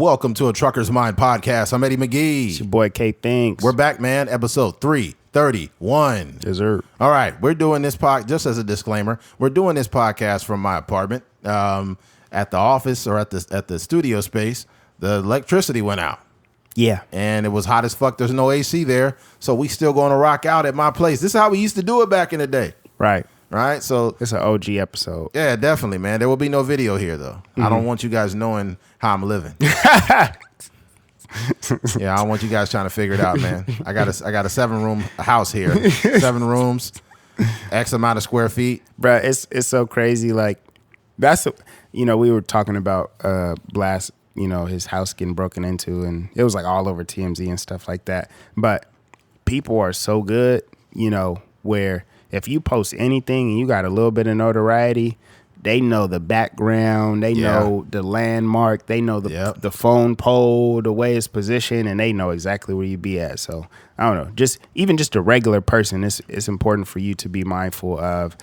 welcome to a Trucker's Mind podcast. I'm Eddie McGee. It's your boy K Thinks. We're back, man. Episode 331. Yes, sir. All right, we're doing this just as a disclaimer. We're doing this podcast from my apartment. At the office or at the studio space, the electricity went out. Yeah. And it was hot as fuck. There's no AC there, so we still going to rock out at my place. This is how we used to do it back in the day. Right. Right? So it's an OG episode. Yeah, definitely, man. There will be no video here, though. I don't want you guys knowing how I'm living. Yeah, I don't want you guys trying to figure it out, man. I got a 7-room house here. 7 rooms, X amount of square feet. Bruh, it's so crazy. Like, we were talking about Blast, his house getting broken into, and it was like all over TMZ and stuff like that. But people are so good, where if you post anything and you got a little bit of notoriety, they know the background, they know the landmark, they know the phone pole, the way it's positioned, and they know exactly where you be at. So I don't know, just a regular person, it's important for you to be mindful of,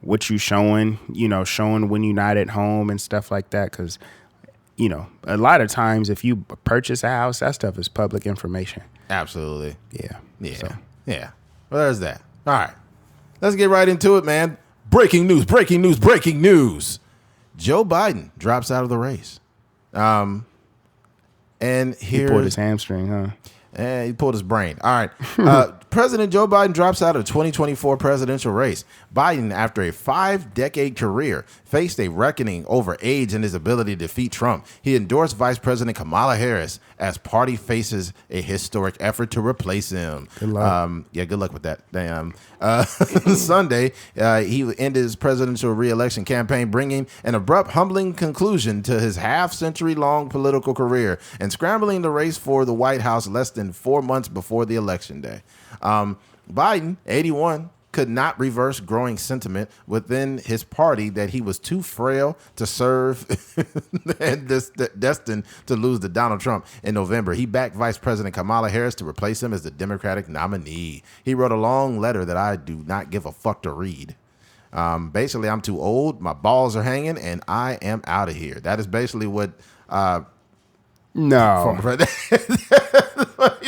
what you showing when you're not at home and stuff like that. Because, a lot of times if you purchase a house, that stuff is public information. Absolutely. Yeah. Yeah. Well, there's that. All right. Let's get right into it, man. Breaking news. Joe Biden drops out of the race. And he pulled his hamstring, huh? And he pulled his brain. All right. President Joe Biden drops out of the 2024 presidential race. Biden, after a 5-decade career, faced a reckoning over age and his ability to defeat Trump. He endorsed Vice President Kamala Harris as party faces a historic effort to replace him. Good luck. Good luck with that. Damn. Sunday, he ended his presidential re-election campaign, bringing an abrupt, humbling conclusion to his half-century-long political career and scrambling the race for the White House less than 4 months before the election day. Biden, 81, could not reverse growing sentiment within his party that he was too frail to serve and destined to lose to Donald Trump in November. He backed Vice President Kamala Harris to replace him as the Democratic nominee. He wrote a long letter that I do not give a fuck to read. Basically, I'm too old, my balls are hanging, and I am out of here. That is basically what... No.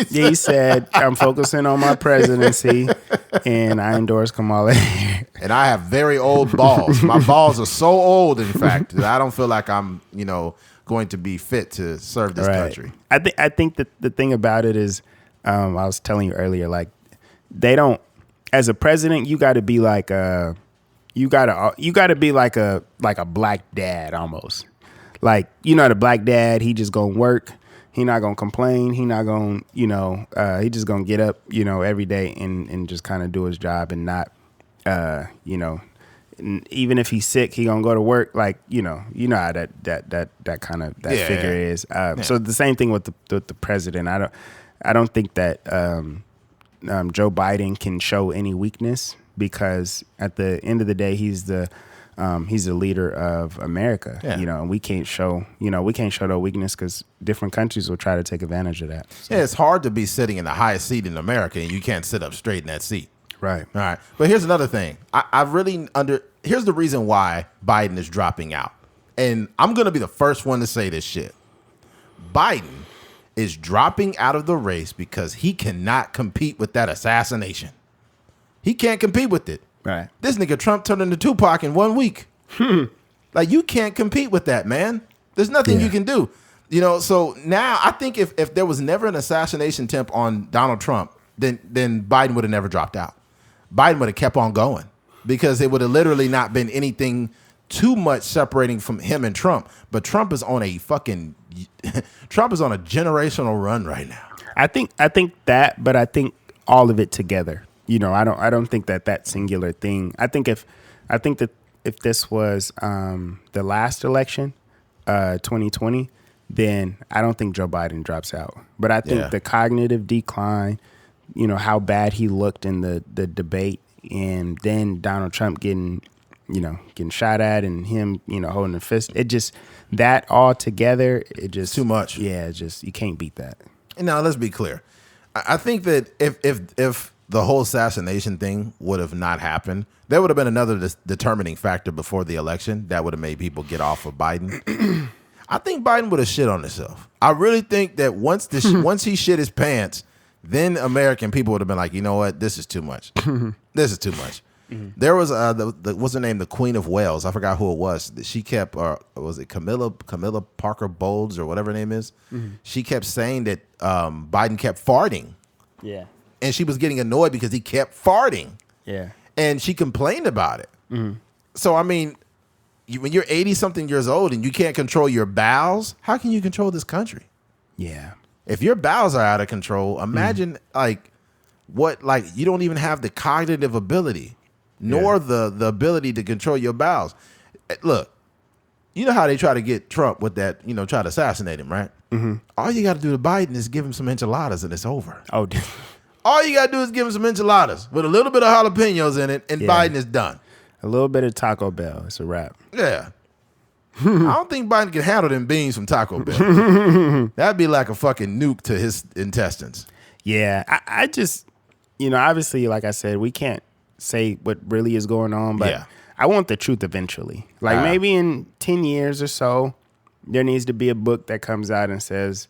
He said, I'm focusing on my presidency, and I endorse Kamala. And I have very old balls. My balls are so old, in fact, that I don't feel like I'm, going to be fit to serve this country. I think that the thing about it is, I was telling you earlier, like, they don't, as a president, you got to be like a black dad almost. Like, the black dad, he just gonna work. He not gonna complain. He not gonna, he just gonna get up, every day and just kind of do his job and not, even if he's sick, he gonna go to work. Like, how that figure is. So the same thing with the president. I don't think that Joe Biden can show any weakness, because at the end of the day, he's the leader of America, and we can't show no weakness, because different countries will try to take advantage of that. So. Yeah, it's hard to be sitting in the highest seat in America and you can't sit up straight in that seat. Right. All right. But here's another thing. Here's the reason why Biden is dropping out. And I'm going to be the first one to say this shit. Biden is dropping out of the race because he cannot compete with that assassination. He can't compete with it. Right. This nigga Trump turned into Tupac in 1 week. Like, you can't compete with that, man. There's nothing you can do. So now I think if there was never an assassination attempt on Donald Trump, then Biden would have never dropped out. Biden would have kept on going, because it would have literally not been anything too much separating from him and Trump. But Trump is on a generational run right now. I think that, but I think all of it together. I don't think that singular thing. I think that if this was the last election, 2020, then I don't think Joe Biden drops out. But I think the cognitive decline, how bad he looked in the debate, and then Donald Trump getting shot at, and him, holding the fist. It just, that all together, it just too much. Yeah, you can't beat that. And now let's be clear. I think that if the whole assassination thing would have not happened, there would have been another determining factor before the election that would have made people get off of Biden. I think Biden would have shit on himself. I really think that once he shit his pants, then American people would have been like, you know what, this is too much. This is too much. There was what's her name, the Queen of Wales. I forgot who it was. She kept, was it Camilla Parker Bowles or whatever her name is? She kept saying that Biden kept farting. Yeah. And she was getting annoyed because he kept farting. Yeah. And she complained about it. So I mean, when you're 80-something years old and you can't control your bowels, how can you control this country? Yeah. If your bowels are out of control, imagine you don't even have the cognitive ability, nor the ability to control your bowels. Look, you know how they try to get Trump with that, try to assassinate him, right? All you got to do to Biden is give him some enchiladas and it's over. Oh, all you got to do is give him some enchiladas with a little bit of jalapenos in it, and Biden is done. A little bit of Taco Bell. It's a wrap. Yeah. I don't think Biden can handle them beans from Taco Bell. That'd be like a fucking nuke to his intestines. Yeah. I just, obviously, like I said, we can't say what really is going on, but I want the truth eventually. Like maybe in 10 years or so, there needs to be a book that comes out and says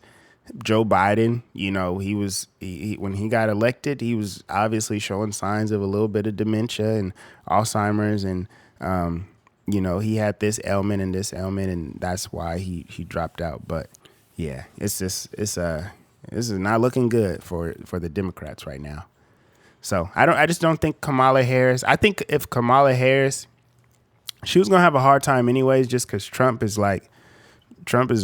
Joe Biden, he when he got elected, he was obviously showing signs of a little bit of dementia and Alzheimer's, and he had this ailment and that's why he dropped out. But yeah, this is not looking good for the Democrats right now. So I just don't think Kamala Harris. I think if Kamala Harris, she was gonna have a hard time anyways, just because Trump is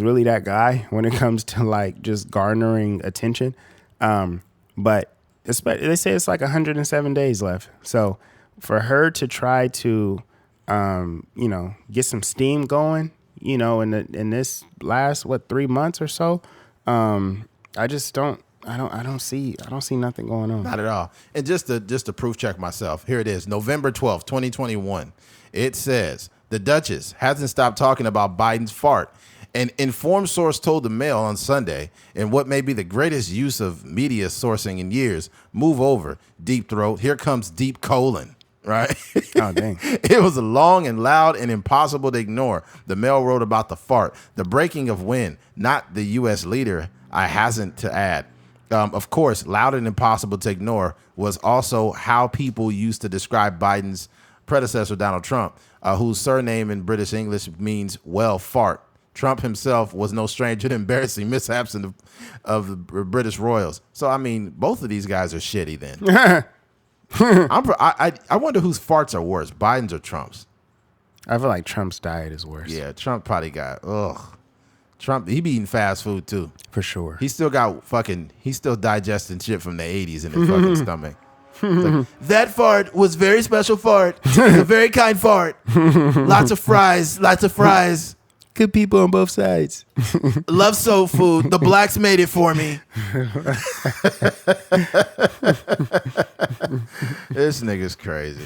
really that guy when it comes to like just garnering attention. But they say it's like 107 days left. So for her to try to, get some steam going, in this last 3 months or so, I don't see nothing going on. Not at all. And just to proof check myself, here it is, November 12th, 2021. It says the Duchess hasn't stopped talking about Biden's fart. An informed source told the Mail on Sunday, in what may be the greatest use of media sourcing in years, move over, deep throat, here comes deep colon, right? Oh, dang. It was long and loud and impossible to ignore. The Mail wrote about the fart, the breaking of wind, not the U.S. leader, I hasn't to add. Of course, loud and impossible to ignore was also how people used to describe Biden's predecessor, Donald Trump, whose surname in British English means, well, fart. Trump himself was no stranger to embarrassing mishaps of the British royals. So, I mean, both of these guys are shitty then. I wonder whose farts are worse, Biden's or Trump's. I feel like Trump's diet is worse. Yeah, Trump probably got, Trump, he be eating fast food too. For sure. He's still digesting shit from the 80s in his fucking stomach. Like, that fart was very special fart. It was a very kind fart. Lots of fries. Good people on both sides. Love soul food. The blacks made it for me. This nigga's crazy.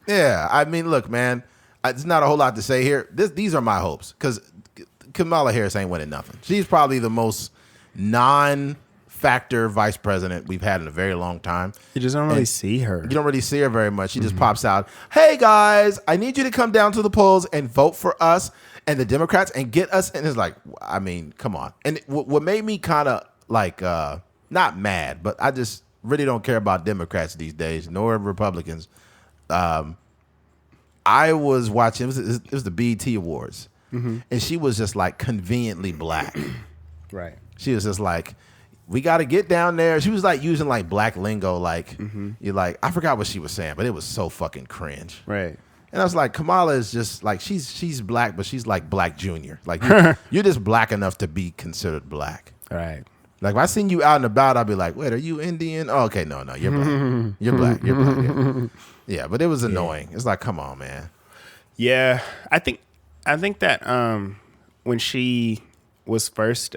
Yeah, I mean, look, man, there's not a whole lot to say here. These are my hopes, because Kamala Harris ain't winning nothing. She's probably the most non-factor vice president we've had in a very long time. You just don't really see her. You don't really see her very much. She just pops out, hey, guys, I need you to come down to the polls and vote for us and the Democrats and get us. And it's like, I mean, come on. And what made me kind of like, not mad, but I just really don't care about Democrats these days, nor Republicans. I was watching, it was the BET Awards. And she was just like conveniently black. Right. She was just like, we got to get down there. She was like using like black lingo. Like, you're like, I forgot what she was saying, but it was so fucking cringe. Right. And I was like, Kamala is just like, she's black, but she's like black junior. Like you're just black enough to be considered black. Right. Like if I seen you out and about, I'd be like, wait, are you Indian? Oh, okay, no, you're black. You're black. Yeah. Yeah, but it was annoying. It's like, come on, man. Yeah, I think that when she was first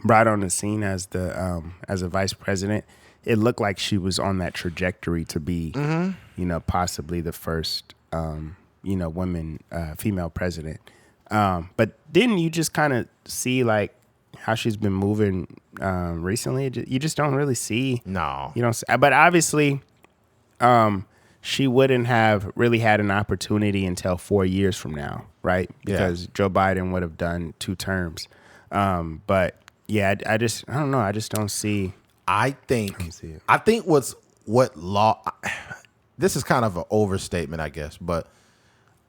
brought on the scene as a vice president, it looked like she was on that trajectory to be, possibly the first, woman, female president. But didn't you just kind of see like how she's been moving recently? You just don't really see. No. You don't. But obviously, she wouldn't have really had an opportunity until 4 years from now, right? Because Joe Biden would have done 2 terms. But yeah, I don't know. I just don't see. I think this is kind of an overstatement, I guess, but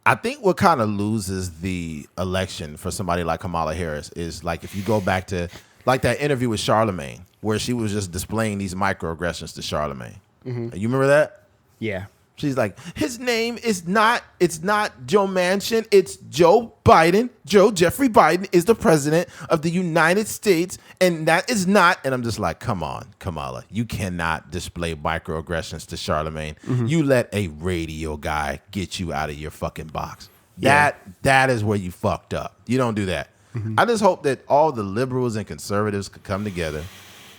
I think what kind of loses the election for somebody like Kamala Harris is like if you go back to like that interview with Charlemagne, where she was just displaying these microaggressions to Charlemagne. Mm-hmm. You remember that? Yeah. She's like, his name is not, it's not Joe Manchin, it's Joe Biden. Joe Jeffrey Biden is the president of the United States, and that is not, and I'm just like, come on, Kamala, you cannot display microaggressions to Charlemagne. Mm-hmm. You let a radio guy get you out of your fucking box. Yeah. That is where you fucked up. You don't do that. Mm-hmm. I just hope that all the liberals and conservatives could come together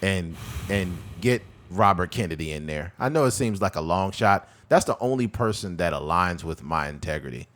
and get Robert Kennedy in there. I know it seems like a long shot. That's the only person that aligns with my integrity.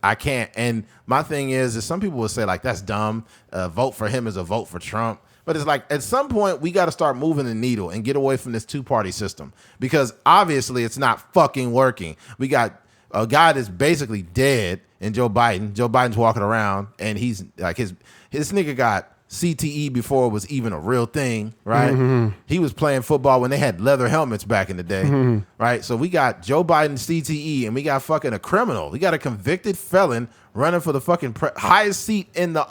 I can't. And my thing is some people will say, like, that's dumb. Vote for him is a vote for Trump. But it's like, at some point, we got to start moving the needle and get away from this 2-party system. Because obviously, it's not fucking working. We got a guy that's basically dead in Joe Biden. Joe Biden's walking around, and he's like, his nigga got CTE before it was even a real thing, right? Mm-hmm. He was playing football when they had leather helmets back in the day, mm-hmm. right? So we got Joe Biden CTE, and we got fucking a criminal. We got a convicted felon running for the fucking highest seat in the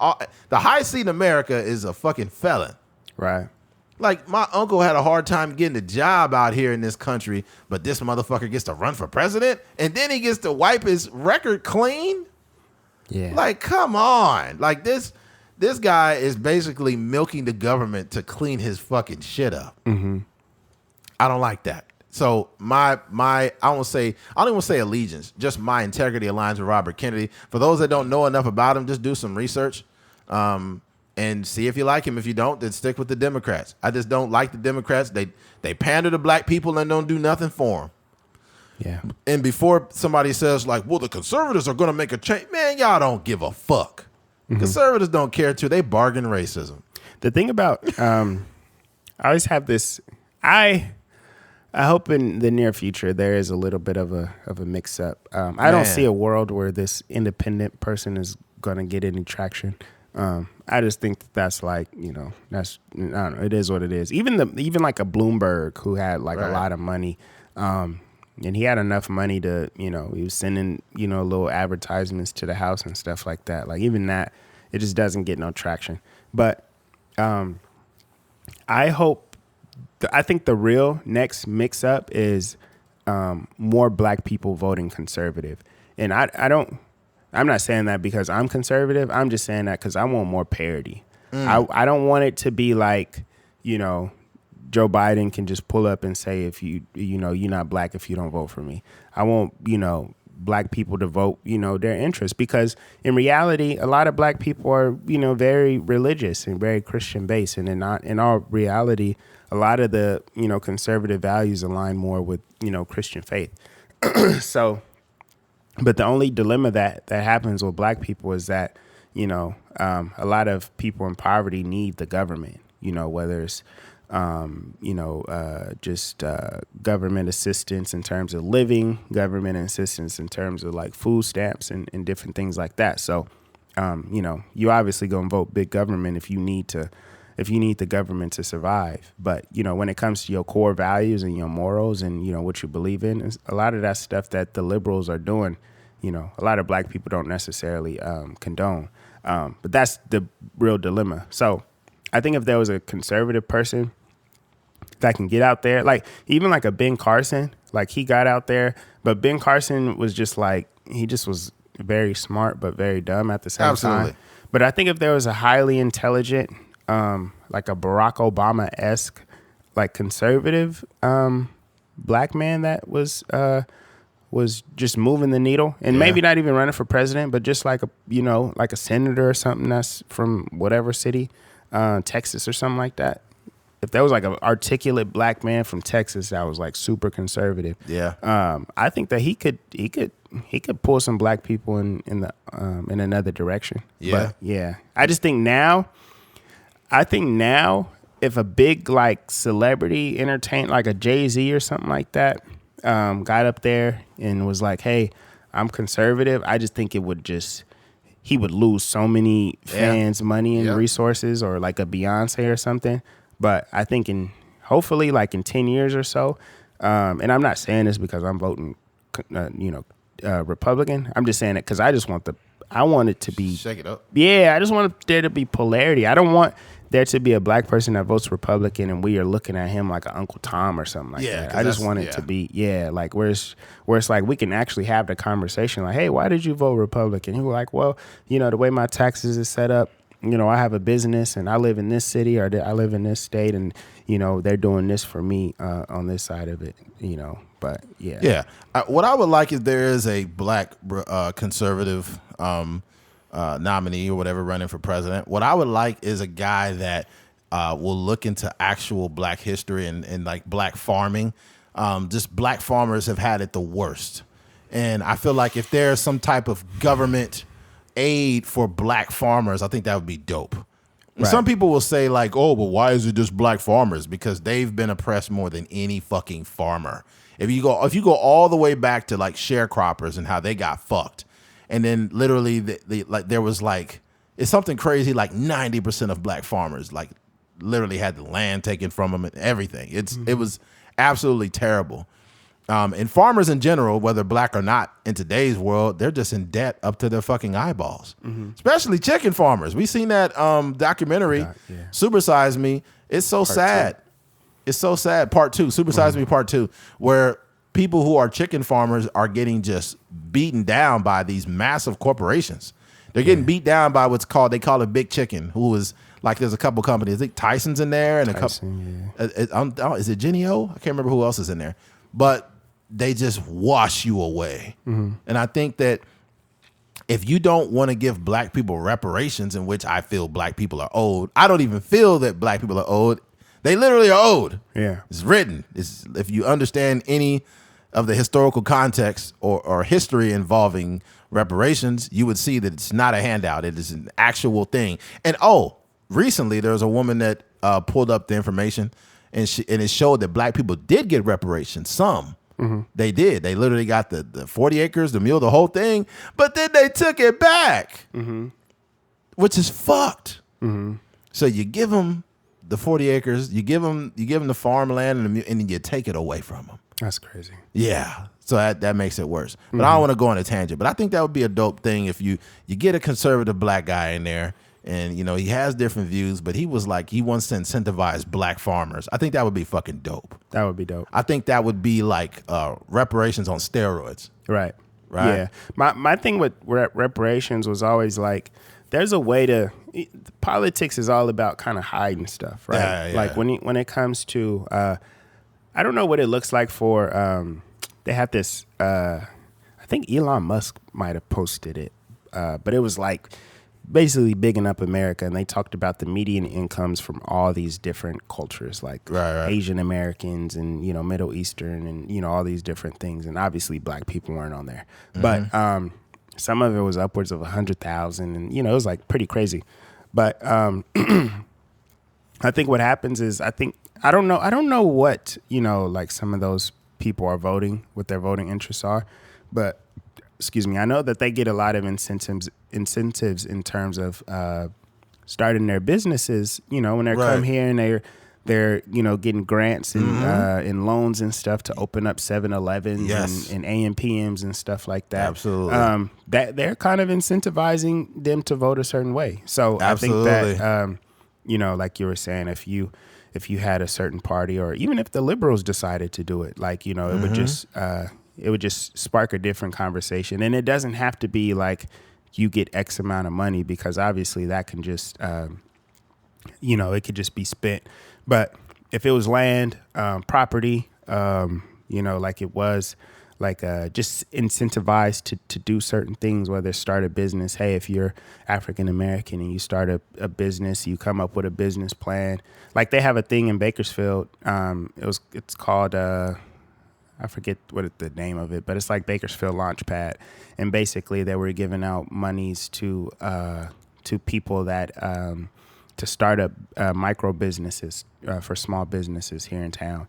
highest seat in America is a fucking felon, right? Like, my uncle had a hard time getting a job out here in this country, but this motherfucker gets to run for president, and then he gets to wipe his record clean. Yeah, like, come on, like this. This guy is basically milking the government to clean his fucking shit up. Mm-hmm. I don't like that. So I don't even say allegiance, just my integrity aligns with Robert Kennedy. For those that don't know enough about him, just do some research and see if you like him. If you don't, then stick with the Democrats. I just don't like the Democrats. They pander to black people and don't do nothing for them. Yeah. And before somebody says, like, well, the conservatives are going to make a change, man, y'all don't give a fuck. Mm-hmm. Conservatives don't care too. They bargain racism. The thing about I always have this. I hope in the near future there is a little bit of a mix up. I don't see a world where this independent person is going to get any traction. I just think that's like, that's, I don't know. It is what it is. Even like a Bloomberg who had like a lot of money. And he had enough money to, he was sending, little advertisements to the house and stuff like that. Like, even that, it just doesn't get no traction. But I think the real next mix up is more black people voting conservative. And I'm not saying that because I'm conservative. I'm just saying that because I want more parity. I don't want it to be like, Joe Biden can just pull up and say, if you're not black if you don't vote for me. I want, black people to vote, their interests, because in reality, a lot of black people are, very religious and very Christian based. And in our reality, a lot of the, conservative values align more with, Christian faith. So, but the only dilemma that happens with black people is that, a lot of people in poverty need the government, whether it's just government assistance in terms of living, government assistance in terms of like food stamps and different things like that. So, you obviously gonna vote big government if you need the government to survive. But, when it comes to your core values and your morals and, what you believe in, a lot of that stuff that the liberals are doing, a lot of black people don't necessarily condone. But that's the real dilemma. So I think if there was a conservative person that can get out there, like even like a Ben Carson, like he got out there, but Ben Carson was just like, he just was very smart, but very dumb at the same time. But I think if there was a highly intelligent, like a Barack Obama-esque, like conservative black man that was just moving the needle and maybe not even running for president, but just like like a senator or something that's from whatever city, Texas or something like that. If there was like an articulate black man from Texas that was like super conservative, I think that he could pull some black people in another direction. But I just think now, if a big like celebrity entertain like a Jay-Z or something like that, got up there and was like, "Hey, I'm conservative," I just think he would lose so many fans, money, and resources, or like a Beyonce or something. But I think hopefully like in 10 years or so, and I'm not saying this because I'm voting, Republican. I'm just saying it because I want it to be shake it up. Yeah, I just want there to be polarity. I don't want there to be a black person that votes Republican and we are looking at him like an Uncle Tom or something like that. I just want it to be like where it's like we can actually have the conversation like, hey, why did you vote Republican? He was like, well, the way my taxes is set up, I have a business and I live in this city or I live in this state and, they're doing this for me on this side of it, but yeah. Yeah. What I would like is there is a black conservative nominee or whatever running for president. What I would like is a guy that will look into actual black history and like black farming. Just black farmers have had it the worst. And I feel like if there's some type of government aid for black farmers, I think that would be dope. Right. Some people will say like, oh, but why is it just black farmers? Because they've been oppressed more than any fucking farmer. If you go all the way back to like sharecroppers and how they got fucked, and then literally there was like, it's something crazy like 90% of black farmers like literally had the land taken from them and everything. It was absolutely terrible. And farmers in general, whether black or not, in today's world, they're just in debt up to their fucking eyeballs. Especially chicken farmers. We seen that documentary, Super Size Me. It's so sad. It's so sad. Part 2, Super Size Me Part 2, where people who are chicken farmers are getting just beaten down by these massive corporations. They're getting beat down by they call it Big Chicken, who is like, there's a couple companies. I think Tyson's in there and a couple. Is it Genio? I can't remember who else is in there. But they just wash you away. And I think that if you don't want to give black people reparations, in which I feel black people are owed, I don't even feel that black people are owed. They literally are owed. Yeah. It's written. If you understand any of the historical context or history involving reparations, you would see that it's not a handout. It is an actual thing. And recently there was a woman that pulled up the information and it showed that black people did get reparations. Some. They did. They literally got the 40 acres, the mule, the whole thing, but then they took it back, which is fucked. So you give them the 40 acres, you give them the farmland, and then you take it away from them. That's crazy. Yeah. So that makes it worse. But I don't want to go on a tangent. But I think that would be a dope thing if you get a conservative black guy in there. And, he has different views, but he wants to incentivize black farmers. I think that would be fucking dope. That would be dope. I think that would be like reparations on steroids. Right. Yeah. My thing with reparations was always like, there's a way to, politics is all about kind of hiding stuff, right? Yeah. Like when it comes to, I don't know what it looks like for, they have this, I think Elon Musk might have posted it, but it was like, basically bigging up America, and they talked about the median incomes from all these different cultures, like Asian Americans and Middle Eastern and all these different things, and obviously black people weren't on there, but some of it was upwards of 100,000, and it was like pretty crazy. But I think what happens is I don't know what like some of those people are voting, what their voting interests are, but excuse me, I know that they get a lot of incentives in terms of starting their businesses, when they come here and they're getting grants and loans and stuff to open up 7-Elevens and AMPMs and stuff like that. Absolutely. That they're kind of incentivizing them to vote a certain way. So absolutely. I think that like you were saying, if you had a certain party, or even if the liberals decided to do it, like it would just spark a different conversation. And it doesn't have to be like you get X amount of money, because obviously that can just, it could just be spent. But if it was land, property, like it was like just incentivized to do certain things, whether start a business. Hey, if you're African American and you start a business, you come up with a business plan. Like they have a thing in Bakersfield. It's called, I forget what the name of it, but it's like Bakersfield Launchpad, and basically they were giving out monies to people that to start up micro businesses for small businesses here in town,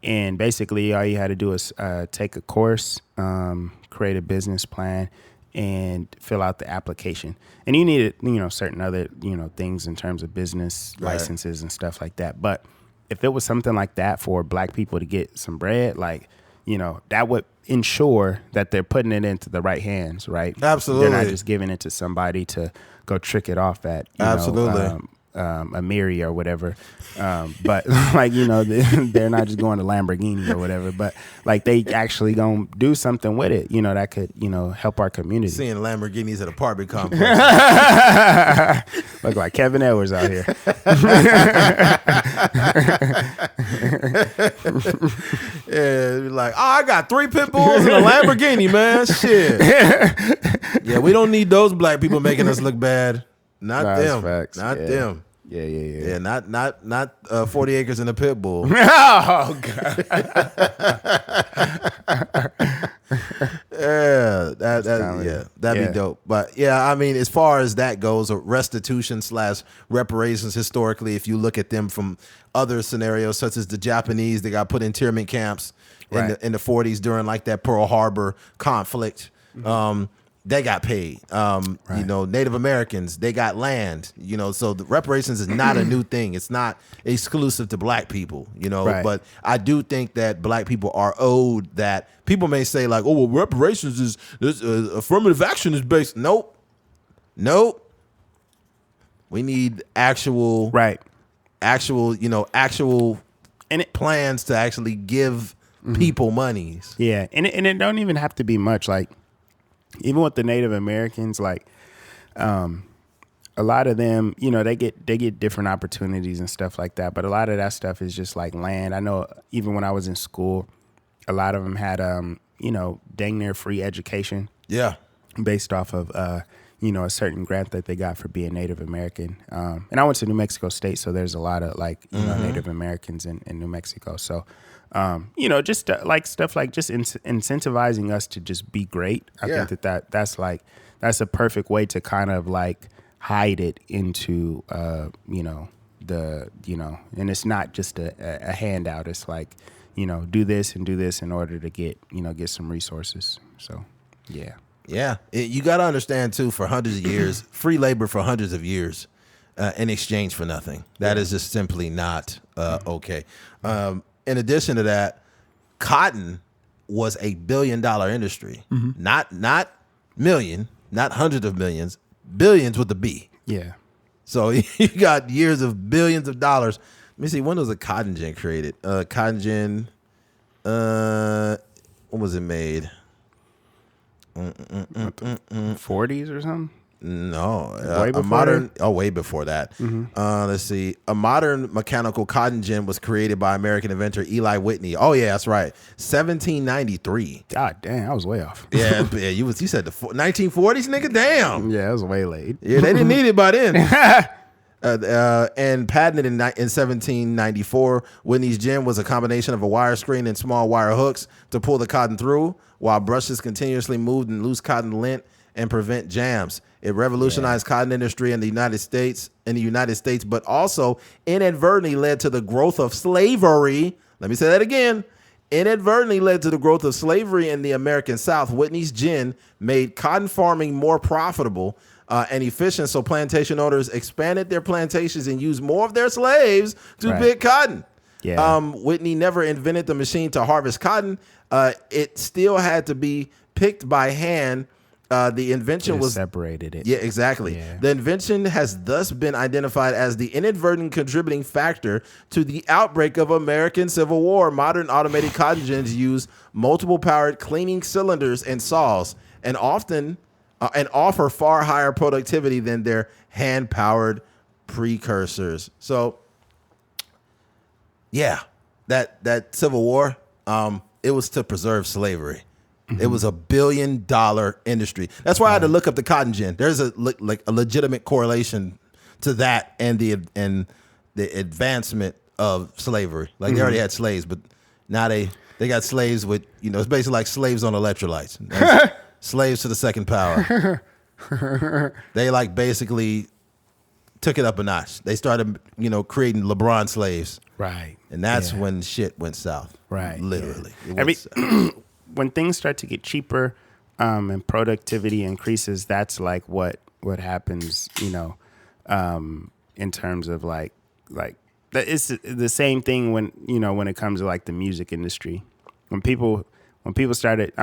And basically, all you had to do is take a course, create a business plan, and fill out the application. And you needed, certain other, things in terms of business licenses and stuff like that. But if it was something like that for Black people to get some bread, like, that would ensure that they're putting it into the right hands, right? Absolutely. They're not just giving it to somebody to go trick it off at, Amiri or whatever. But like, they're not just going to Lamborghini or whatever, but like they actually gonna do something with it, that could, help our community. Seeing Lamborghinis at apartment complex. Look like Kevin Edwards out here. Yeah, like, I got 3 pit bulls and a Lamborghini, man. Shit. Yeah, we don't need those Black people making us look bad. Not them. Facts. Not them. Yeah. Yeah, not 40 acres and a pit bull. Oh God. Yeah, that'd be dope. But yeah, I mean, as far as that goes, restitution / reparations historically, if you look at them from other scenarios, such as the Japanese, they got put in internment camps in the 40s during like that Pearl Harbor conflict. They got paid. Native Americans, they got land. So the reparations is not a new thing. It's not exclusive to Black people. But I do think that Black people are owed that. People may say like, "Oh, well, reparations is affirmative action is based." Nope. We need actual plans to actually give people monies. Yeah, and it don't even have to be much. Like, even with the Native Americans, like, a lot of them, they get different opportunities and stuff like that. But a lot of that stuff is just like land. I know even when I was in school, a lot of them had, dang near free education. Yeah. Based off of, a certain grant that they got for being Native American. And I went to New Mexico State, so there's a lot of Native Americans in New Mexico. So, just like stuff like just incentivizing us to just be great. I think that's a perfect way to kind of like hide it into, and it's not just a handout. It's like, do this and do this in order to get some resources. So, yeah. Yeah. You got to understand too, for hundreds of years, free labor for hundreds of years, in exchange for nothing. That is just simply not, okay. In addition to that, cotton was a $1 billion industry, not million, not hundreds of millions, billions with a B. Yeah. So you got years of billions of dollars. Let me see, when was a cotton gin created? Cotton gin, when was it made? 40s or something? No, way before a modern. Oh, way before that. Let's see. A modern mechanical cotton gin was created by American inventor Eli Whitney. Oh yeah, that's right. 1793. God damn, I was way off. Yeah. You said the 1940s, nigga. Damn. Yeah, it was way late. Yeah, they didn't need it by then. And patented in 1794. Whitney's gin was a combination of a wire screen and small wire hooks to pull the cotton through, while brushes continuously moved in loose cotton lint and prevent jams. It revolutionized cotton industry in the United States, but also inadvertently led to the growth of slavery. Let me say that again. Inadvertently led to the growth of slavery in the American South. Whitney's gin made cotton farming more profitable and efficient, so plantation owners expanded their plantations and used more of their slaves to pick cotton. Yeah. Whitney never invented the machine to harvest cotton. It still had to be picked by hand. The invention was separated it. Yeah, exactly. Yeah. The invention has thus been identified as the inadvertent contributing factor to the outbreak of American Civil War. Modern automated cotton gins use multiple powered cleaning cylinders and saws, and often offer far higher productivity than their hand powered precursors. So, yeah, that Civil War, it was to preserve slavery. It was $1 billion industry. That's why I had to look up the cotton gin. There's a legitimate correlation to that and the advancement of slavery. Like they already had slaves, but now they got slaves with, it's basically like slaves on electrolytes. Slaves to the second power. They like basically took it up a notch. They started, creating LeBron slaves. Right. And that's when shit went south. Right. Literally. It went south. When things start to get cheaper and productivity increases, that's like what happens, in terms of like it's the same thing when it comes to like the music industry. When people started,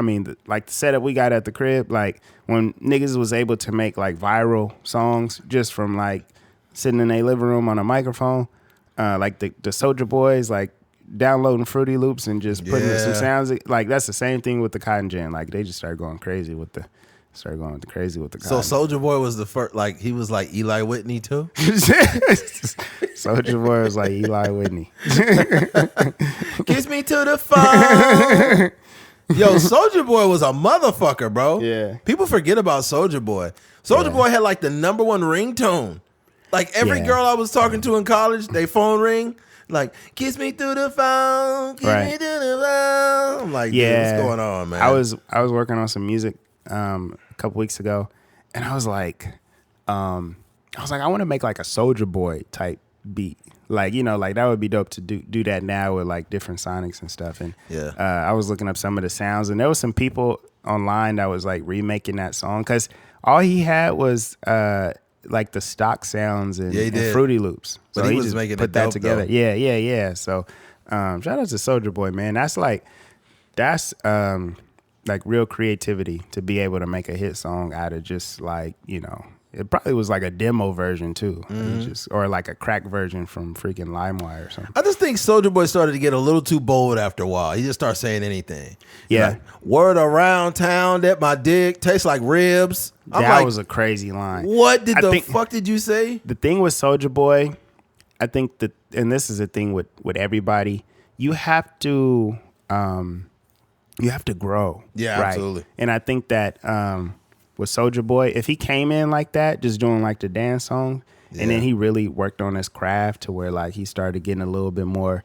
like the setup we got at the crib, like when niggas was able to make like viral songs just from like sitting in their living room on a microphone, like the Soulja Boys, like downloading Fruity Loops and just putting some sounds. Like that's the same thing with the Cotton Gin. Like they just started going crazy with the Cotton. So Soulja Boy was the first, like he was like Eli Whitney too. Soulja Boy was like Eli Whitney. Kiss me to the phone. Yo, Soulja Boy was a motherfucker, bro. Yeah. People forget about Soulja Boy. Soulja Boy had like the number one ringtone. Like every girl I was talking to in college, they phone ring. Like, kiss me through the phone, kiss me through the phone. I'm like, dude, what's going on, man? I was working on some music a couple weeks ago, and I was like, I want to make like a Soulja Boy type beat. Like, like that would be dope to do that now with like different sonics and stuff. And I was looking up some of the sounds, and there was some people online that was like remaking that song because all he had was like the stock sounds and Fruity Loops. So but he was just making put it that dope, together. though. Yeah. So shout out to Soulja Boy, man. That's like real creativity to be able to make a hit song out of just like, it probably was like a demo version too, or like a crack version from freaking LimeWire or something. I just think Soulja Boy started to get a little too bold after a while. He just started saying anything. Yeah. Like, word around town that my dick tastes like ribs. That was a crazy line. What the fuck did you say? The thing with Soulja Boy, I think that, and this is the thing with everybody, you have to grow. Yeah, right? absolutely. And I think that with Soulja Boy, if he came in like that, just doing like the dance song, and then he really worked on his craft to where like he started getting a little bit more,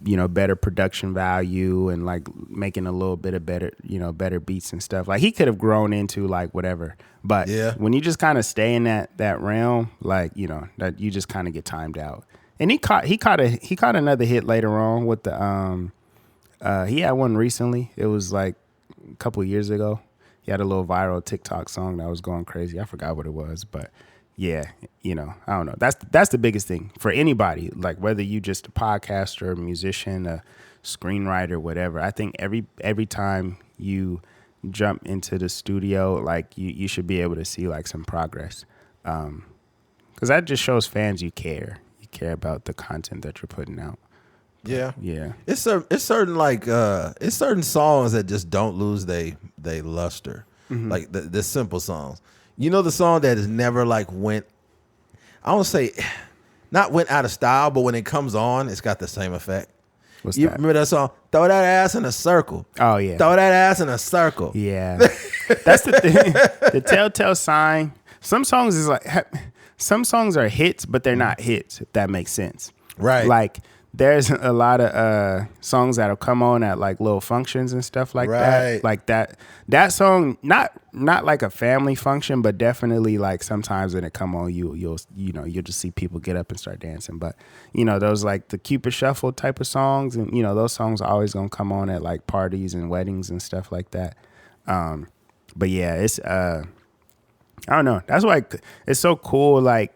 better production value and like making a little bit of better beats and stuff. Like he could have grown into like whatever. But when you just kind of stay in that realm, like, that you just kind of get timed out. And he caught another hit later on with the he had one recently. It was like a couple of years ago. He had a little viral TikTok song that was going crazy. I forgot what it was, but yeah, I don't know. That's the biggest thing for anybody, like whether you just a podcaster, a musician, a screenwriter, whatever. I think every time you jump into the studio, like you should be able to see like some progress, because that just shows fans you care about the content that you're putting out. Yeah. It's certain like it's certain songs that just don't lose they luster. Like the simple songs. The song that has never like went, I don't say not went out of style, but when it comes on, it's got the same effect. What's You that? remember that song? Throw that ass in a circle. Oh yeah. Throw that ass in a circle. Yeah. That's the thing. The telltale sign. Some songs are hits, but they're not hits, if that makes sense. Right. Like there's a lot of songs that'll come on at like little functions and stuff like Right. that. Like that song, not like a family function, but definitely like sometimes when it come on, you'll just see people get up and start dancing. But those like the Cupid Shuffle type of songs, and those songs are always gonna come on at like parties and weddings and stuff like that. But yeah, it's I don't know. That's why it's so cool. Like,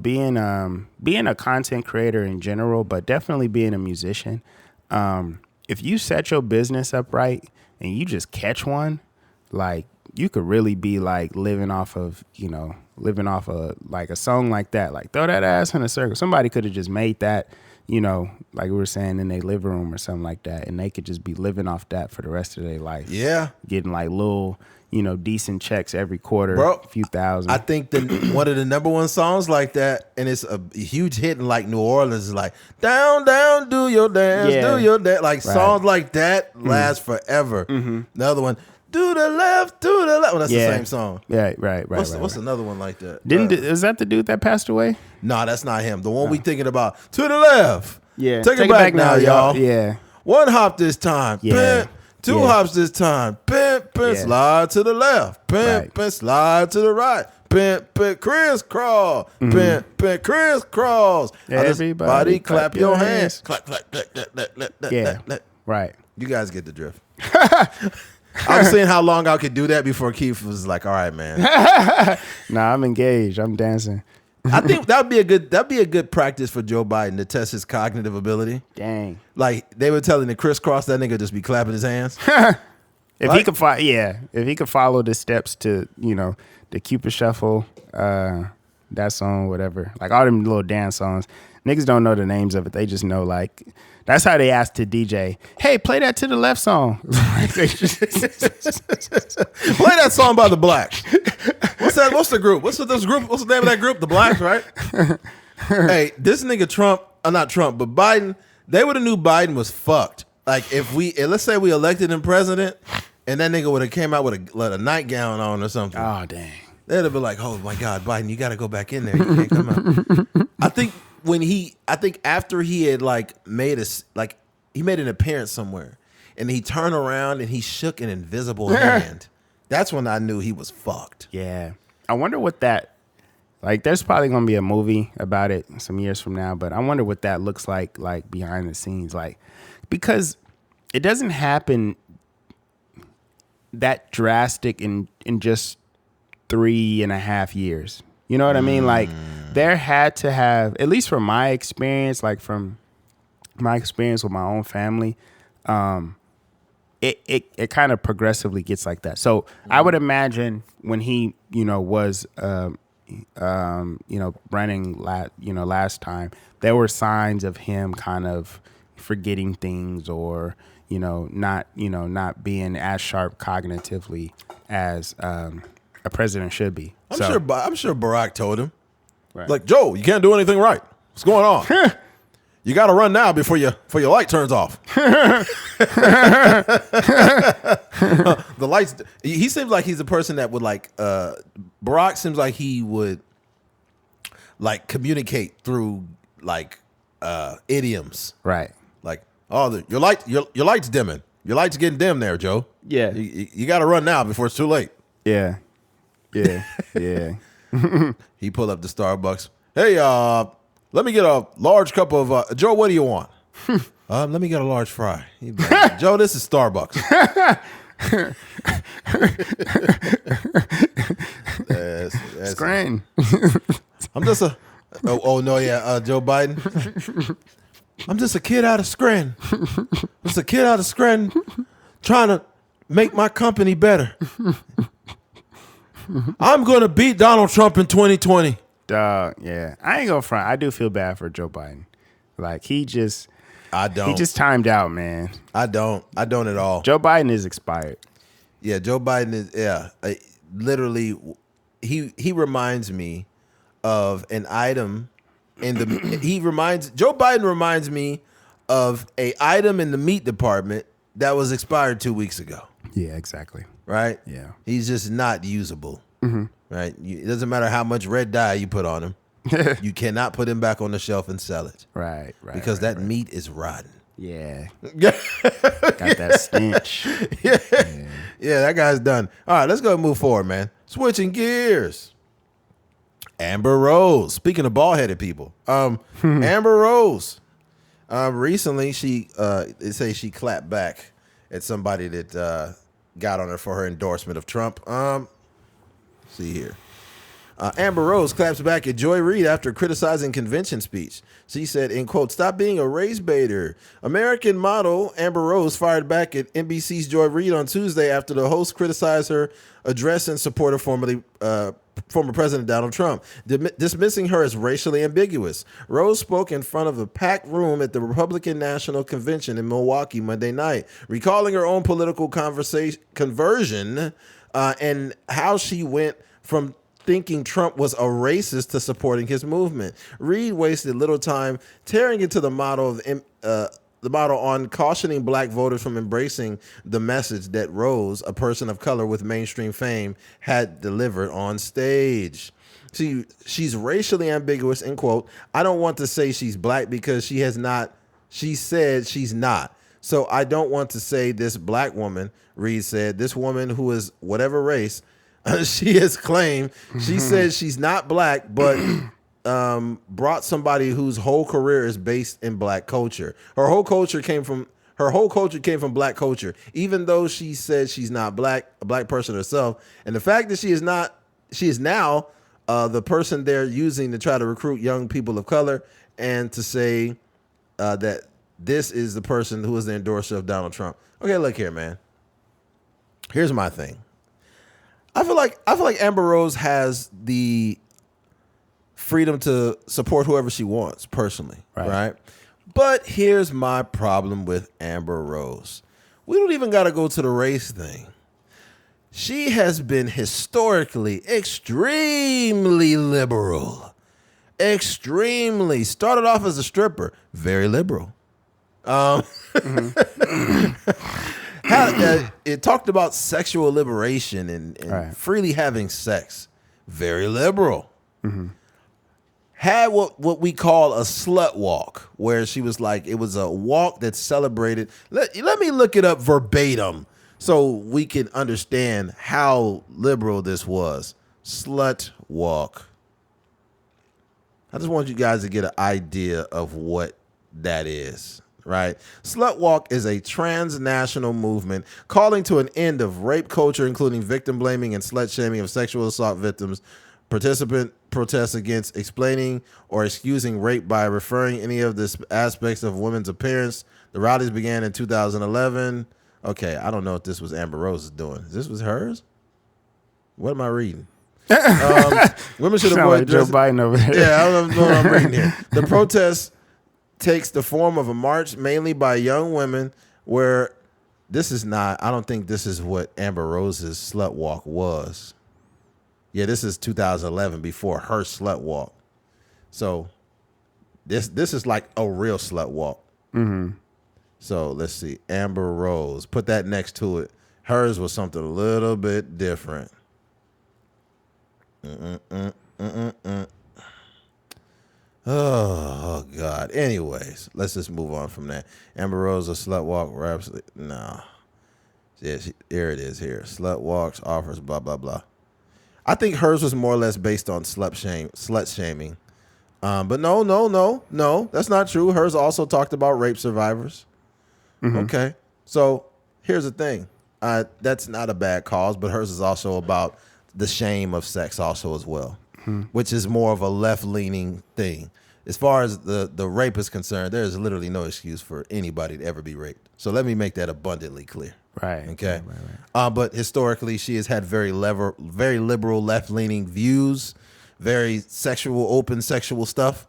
being a content creator in general, but definitely being a musician. If you set your business up right and you just catch one, like you could really be like living off of like a song like that, like Throw That Ass in a Circle. Somebody could have just made that, like we were saying, in their living room or something like that, and they could just be living off that for the rest of their life. Yeah. Getting like little, decent checks every quarter, Bro, a few thousand. I think one of the number one songs like that, and it's a huge hit in like New Orleans, is like down, down, do your dance, do your dance. Like songs like that last forever. The other one, do the left, do the left. Well, that's the same song. Yeah, right. What's another one like that? Is that the dude that passed away? No, that's not him. The one we thinking about, to the left. Yeah. Take it back now, y'all. Yeah. One hop this time. Yeah. Pimp. Two hops this time. Pimp, Yeah. slide to the left. Pimp, Right. slide to the right. Pimp it crisscross. Pimp it crisscross. Everybody clap your hands. Clap, clap, clap, clap, clap, clap, Yeah. clap. Right. You guys get the drift. I was seeing how long I could do that before Keith was like, all right, man. Nah, I'm engaged. I'm dancing. I think that'd be a good practice for Joe Biden to test his cognitive ability. Dang. Like they were telling the crisscross, that nigga just be clapping his hands. If he could if he could follow the steps to, the Cupid Shuffle, that song, whatever, like all them little dance songs, niggas don't know the names of it. They just know, like, that's how they ask to DJ, hey, play that to the left song. Play that song by the Blacks. What's the group? What's the name of that group? The Blacks, right? Hey, this nigga Trump, not Trump, but Biden, they would have knew Biden was fucked. Like let's say we elected him president and that nigga would have came out with a nightgown on or something. Oh, dang. They'd have been like, oh my God, Biden, you got to go back in there. You can't come out. I think after he had he made an appearance somewhere and he turned around and he shook an invisible hand. That's when I knew he was fucked. Yeah. I wonder what that, like, there's probably going to be a movie about it some years from now, but I wonder what that looks like behind the scenes. Like, because it doesn't happen that drastic in just 3.5 years. You know what I mean? Like, there had to have, at least from my experience, like from my experience with my own family, it kind of progressively gets like that. So I would imagine when he, was, running last time, there were signs of him kind of forgetting things or, not being as sharp cognitively as a president should be. I'm sure Barack told him, Right. like, Joe, you can't do anything right. What's going on? You got to run now before your light turns off. The lights. He seems like he's a person that would Barack seems like he would communicate through idioms. Right. Like, oh, your light's dimming. Your light's getting dim there, Joe. Yeah. You got to run now before it's too late. Yeah. Yeah. Yeah. He pulled up to Starbucks. Hey, let me get a large cup of Joe. What do you want? Let me get a large fry. Joe, this is Starbucks. That's Scranton. I'm just Joe Biden. I'm just a kid out of Scranton. Just a kid out of Scranton trying to make my company better. I'm gonna beat Donald Trump in 2020. Yeah. I ain't gonna front. I do feel bad for Joe Biden. Like, I don't. He just timed out, man. I don't at all. Joe Biden is expired. Yeah, Joe Biden is. Yeah, literally, he reminds me of an item in the. Joe Biden reminds me of a item in the meat department that was expired 2 weeks ago. Yeah, exactly. Right. Yeah. He's just not usable. Right. It doesn't matter how much red dye you put on him. You cannot put him back on the shelf and sell it. Right. Because that meat is rotten. Yeah. Got that stench. Yeah, that guy's done. All right, let's go and move forward, man. Switching gears. Amber Rose. Speaking of bald-headed people, Amber Rose. Recently, they say she clapped back at somebody that got on her for her endorsement of Trump. See here. Amber Rose claps back at Joy Reid after criticizing convention speech. She said, in quote, "Stop being a race baiter." American model Amber Rose fired back at NBC's Joy Reid on Tuesday after the host criticized her address in support of former President Donald Trump, dismissing her as racially ambiguous. Rose spoke in front of a packed room at the Republican National Convention in Milwaukee Monday night, recalling her own political conversion and how she went from thinking Trump was a racist to supporting his movement. Reid wasted little time tearing into the model on cautioning black voters from embracing the message that Rose, a person of color with mainstream fame, had delivered on stage. She's racially ambiguous, in quote, "I don't want to say she's black because she said she's not. So I don't want to say this black woman," Reid said. "This woman who is whatever race, she has claimed, she says she's not black, but brought somebody whose whole career is based in black culture. Her whole culture came from black culture, even though she says she's not black, a black person herself. And the fact that she is now the person they're using to try to recruit young people of color and to say that this is the person who is the endorser of Donald Trump. Okay, look here, man. Here's my thing. I feel like Amber Rose has the freedom to support whoever she wants personally, right? But here's my problem with Amber Rose. We don't even got to go to the race thing. She has been historically extremely liberal. Extremely. Started off as a stripper. Very liberal. It talked about sexual liberation and freely having sex. Very liberal. Had what we call a slut walk, where she was like, it was a walk that celebrated. Let me look it up verbatim so we can understand how liberal this was. Slut walk. I just want you guys to get an idea of what that is, right? Slut walk is a transnational movement calling to an end of rape culture, including victim blaming and slut shaming of sexual assault victims. Participant protests against explaining or excusing rape by referring any of the aspects of women's appearance. The rallies began in 2011. Okay, I don't know if this was Amber Rose doing. This was hers? What am I reading? Women should avoid like Joe Biden over there. Yeah, I don't know what I'm reading here. The protest takes the form of a march mainly by young women where this is not, I don't think this is what Amber Rose's slut walk was. Yeah, this is 2011 before her slut walk. So this is like a real slut walk. So let's see. Amber Rose. Put that next to it. Hers was something a little bit different. Oh, God. Anyways, let's just move on from that. Amber Rose, a slut walk. No. Yeah, here it is here. Slut walks, offers, blah, blah, blah. I think hers was more or less based on slut shaming. But no, that's not true. Hers also talked about rape survivors. Okay. So here's the thing. That's not a bad cause, but hers is also about the shame of sex also as well, which is more of a left-leaning thing. As far as the rape is concerned, there is literally no excuse for anybody to ever be raped. So let me make that abundantly clear. Right. Okay. Right. But historically, she has had very liberal, left-leaning views, very open sexual stuff,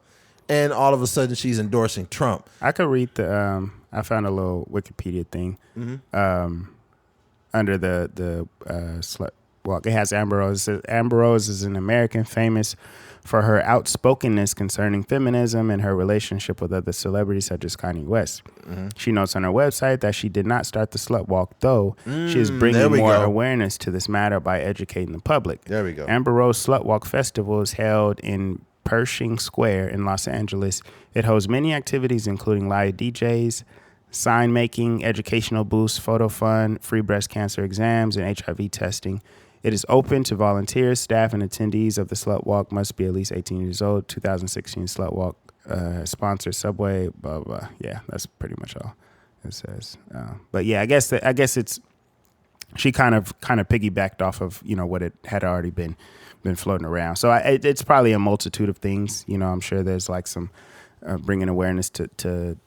and all of a sudden, she's endorsing Trump. I could read the. I found a little Wikipedia thing under the slut walk. It has Amber Rose. It says, Amber Rose is an American famous for her outspokenness concerning feminism and her relationship with other celebrities such as Kanye West. She notes on her website that she did not start the slut walk, though she is bringing more awareness to this matter by educating the public. There we go. Amber Rose Slut Walk Festival is held in Pershing Square in Los Angeles. It hosts many activities, including live DJs, sign making, educational booths, photo fun, free breast cancer exams, and HIV testing. It is open to volunteers, staff, and attendees of the Slut Walk must be at least 18 years old. 2016 Slut Walk sponsor Subway, blah, blah, blah. Yeah, that's pretty much all it says. But yeah, I guess it's she kind of piggybacked off of, what it had already been floating around. So it's probably a multitude of things. I'm sure there's like some bringing awareness to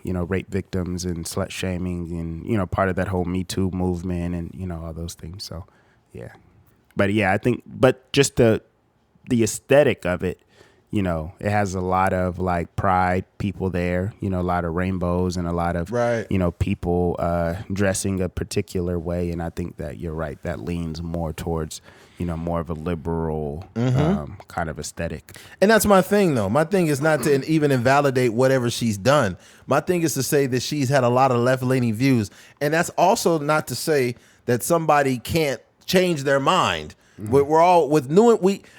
rape victims and slut shaming and, part of that whole Me Too movement and, all those things. So, yeah. But yeah, I think, just the aesthetic of it, it has a lot of like pride people there, a lot of rainbows and a lot of, people dressing a particular way. And I think that you're right. That leans more towards, more of a liberal kind of aesthetic. And that's my thing, though. My thing is not to even invalidate whatever she's done. My thing is to say that she's had a lot of left-leaning views. And that's also not to say that somebody can't change their mind. We're all with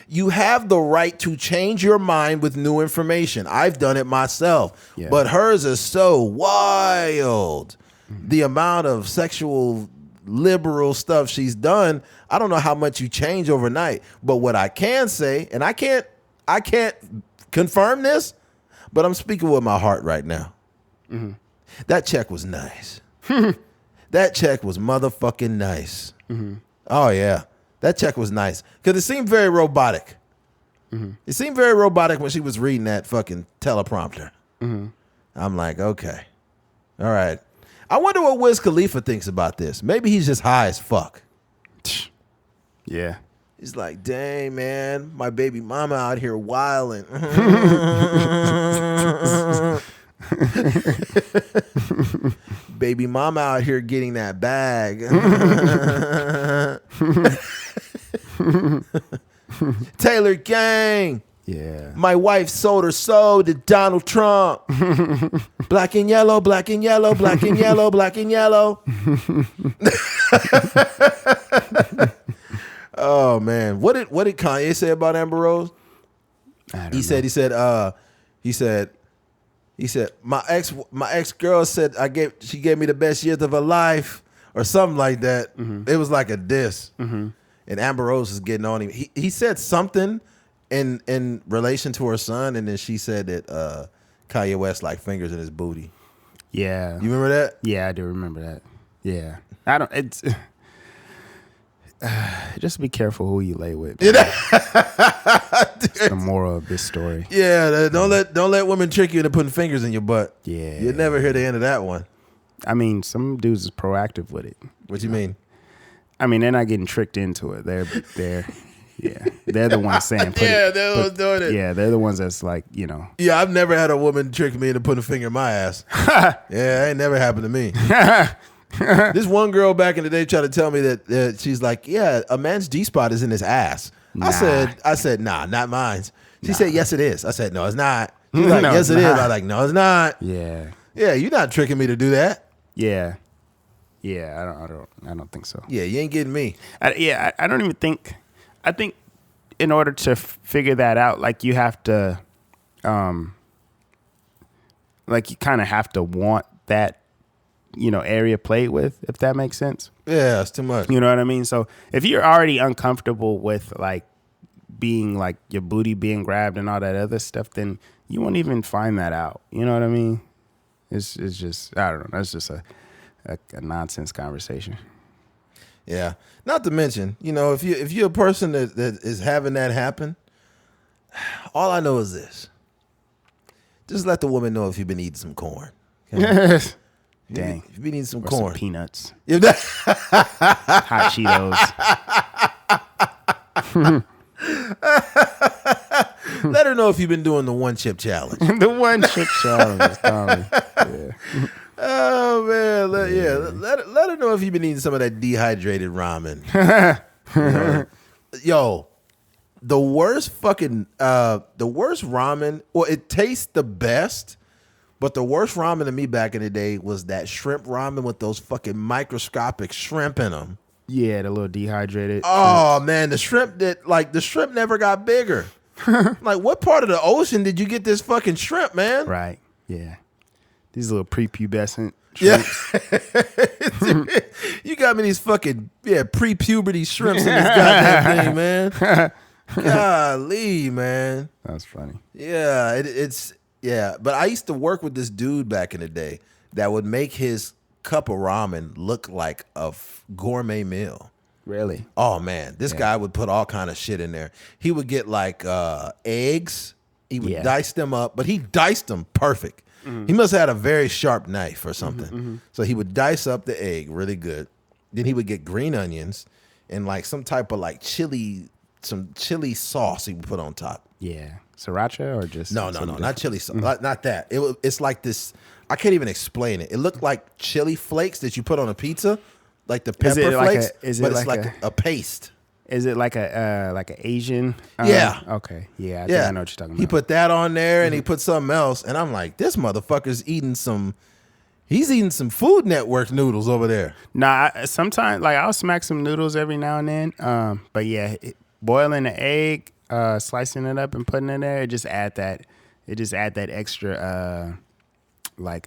you have the right to change your mind with new information. I've done it myself. But hers is so wild. The amount of sexual liberal stuff she's done, I don't know how much you change overnight. But what I can say, and I can't confirm this, but I'm speaking with my heart right now. Mm-hmm. That check was nice. That check was motherfucking nice. Mm-hmm. Oh yeah, that check was nice because it seemed very robotic. Mm-hmm. It seemed very robotic when she was reading that fucking teleprompter. Mm-hmm. I'm like, okay, all right. I wonder what Wiz Khalifa thinks about this. Maybe he's just high as fuck. Yeah. He's like, dang, man, my baby mama out here wilding. Baby mama out here getting that bag. Taylor Gang. Yeah. My wife sold her soul to Donald Trump. Black and yellow, black and yellow, black and yellow, black and yellow. Oh man, what did Kanye say about Amber Rose? He said my ex girl said she gave me the best years of her life or something like that. Mm-hmm. It was like a diss. Mm-hmm. And Amber Rose is getting on him. He said something in relation to her son, and then she said that Kanye West like fingers in his booty. Yeah. You remember that? Yeah, I do remember that. Yeah. It's just be careful who you lay with. That's the moral of this story. Yeah, don't let women trick you into putting fingers in your butt. Yeah. You'll never hear the end of that one. I mean, some dudes is proactive with it. What you mean? I mean, they're not getting tricked into it. They're the ones saying they're the ones doing it. Yeah, they're the ones that's like, Yeah, I've never had a woman trick me into putting a finger in my ass. Yeah, that ain't never happened to me. This one girl back in the day tried to tell me that she's like, yeah, a man's G-spot is in his ass. Nah. I said, nah, not mine. She said, yes, it is. I said, no, it's not. She's like, no, yes, it is. I was like, no, it's not. Yeah. Yeah, you're not tricking me to do that. Yeah. Yeah, I don't think so. Yeah, you ain't getting me. I don't even think. I think in order to figure that out, like you have to, like you kind of have to want that, area played with, if that makes sense. Yeah, it's too much. You know what I mean? So if you're already uncomfortable with like being like your booty being grabbed and all that other stuff, then you won't even find that out. You know what I mean? It's just, I don't know. That's just a nonsense conversation. Yeah. Not to mention, if you're a person that is having that happen, all I know is this. Just let the woman know if you've been eating some corn. Okay? Dang. If you've been eating some or corn. Some peanuts. Hot Cheetos. Let her know if you've been doing the one chip challenge. The one chip challenge. Yeah. Oh man, let her know if you've been eating some of that dehydrated ramen. Yo, the worst ramen. Well, it tastes the best, but the worst ramen to me back in the day was that shrimp ramen with those fucking microscopic shrimp in them. Yeah, the little dehydrated. Oh shrimps. man, the shrimp never got bigger. Like, what part of the ocean did you get this fucking shrimp, man? Right. Yeah. These little prepubescent shrimps. Yeah. You got me these fucking pre-puberty shrimps in this goddamn thing, man. Golly, man. That's funny. Yeah, it's but I used to work with this dude back in the day that would make his cup of ramen look like a gourmet meal. Really? Oh man, this guy would put all kind of shit in there. He would get like eggs. He would dice them up, but he diced them perfect. Mm-hmm. He must have had a very sharp knife or something. Mm-hmm. So he would dice up the egg really good. Then he would get green onions and like some type of like chili sauce he would put on top. Yeah. Sriracha or just no, not chili sauce. Mm-hmm. Not that. It's like this. I can't even explain it. It looked like chili flakes that you put on a pizza, like the pepper flakes. It's like a paste. Is it like an Asian? Yeah. Okay. Yeah. I think I know what you're talking about. He put that on there and he put something else, and I'm like, this motherfucker's eating some. He's eating some Food Network noodles over there. Nah. Sometimes, like, I'll smack some noodles every now and then. But yeah, boiling the egg, slicing it up and putting it in there, it just add that extra, like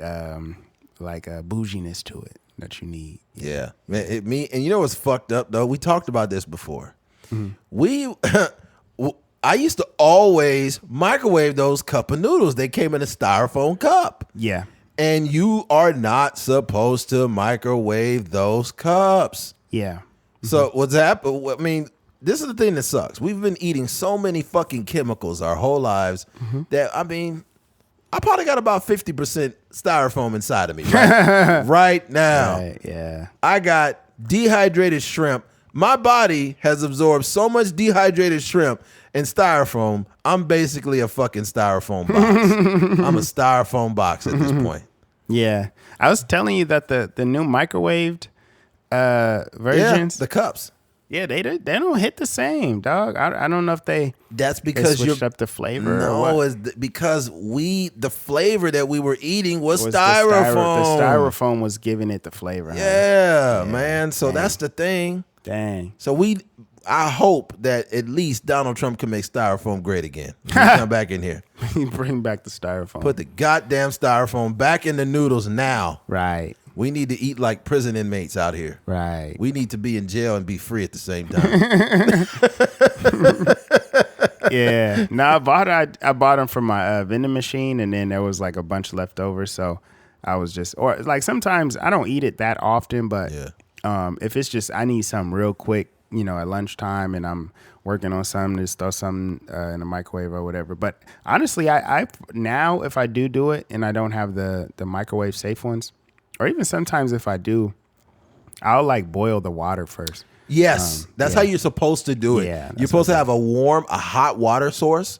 bouginess to it. that you need. Yeah, man. And you know what's fucked up though? We talked about this before. We, I used to always microwave those cup of noodles. They came in a styrofoam cup. Yeah. And you are not supposed to microwave those cups. Yeah. So what's happened? I mean, this is the thing that sucks. We've been eating so many fucking chemicals our whole lives that, I mean, I probably got about 50% styrofoam inside of me right now. Right, yeah. I got dehydrated shrimp. My body has absorbed so much dehydrated shrimp and styrofoam. I'm basically a fucking styrofoam box. I'm a styrofoam box at this point. Yeah. I was telling you that the new microwaved versions. Yeah, the cups. Yeah, they don't hit the same, dog. I don't know if they switched up the flavor. No, or what. it's because the flavor that we were eating was styrofoam. The styrofoam was giving it the flavor. Yeah, man. So that's the thing. Dang. So I hope that at least Donald Trump can make styrofoam great again. Come back in here. Bring back the styrofoam. Put the goddamn styrofoam back in the noodles now. Right. We need to eat like prison inmates out here. Right. We need to be in jail and be free at the same time. Yeah. No, I bought them from my vending machine, and then there was like a bunch left over. So I was or like sometimes I don't eat it that often, but if it's just I need something real quick, at lunchtime, and I'm working on something, just throw something in the microwave or whatever. But honestly, I now if I do it and I don't have the microwave safe ones, or even sometimes if I do, I'll like boil the water first. Yes, that's how you're supposed to do it. Yeah, you're supposed to have a hot water source.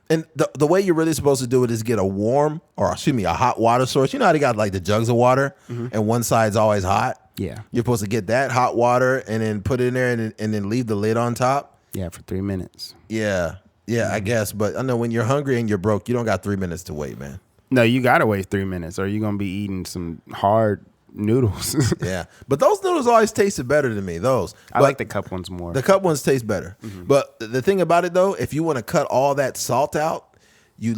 And the way you're really supposed to do it is get a hot water source. You know how they got like the jugs of water and one side's always hot? Yeah. You're supposed to get that hot water and then put it in there and then leave the lid on top. Yeah, for 3 minutes. Yeah. Yeah, I guess. But I know when you're hungry and you're broke, you don't got 3 minutes to wait, man. No, you got to wait 3 minutes or you're going to be eating some hard noodles. Yeah. But those noodles always tasted better to me, those. I like the cup ones more. The cup ones taste better. But the thing about it, though, if you want to cut all that salt out, you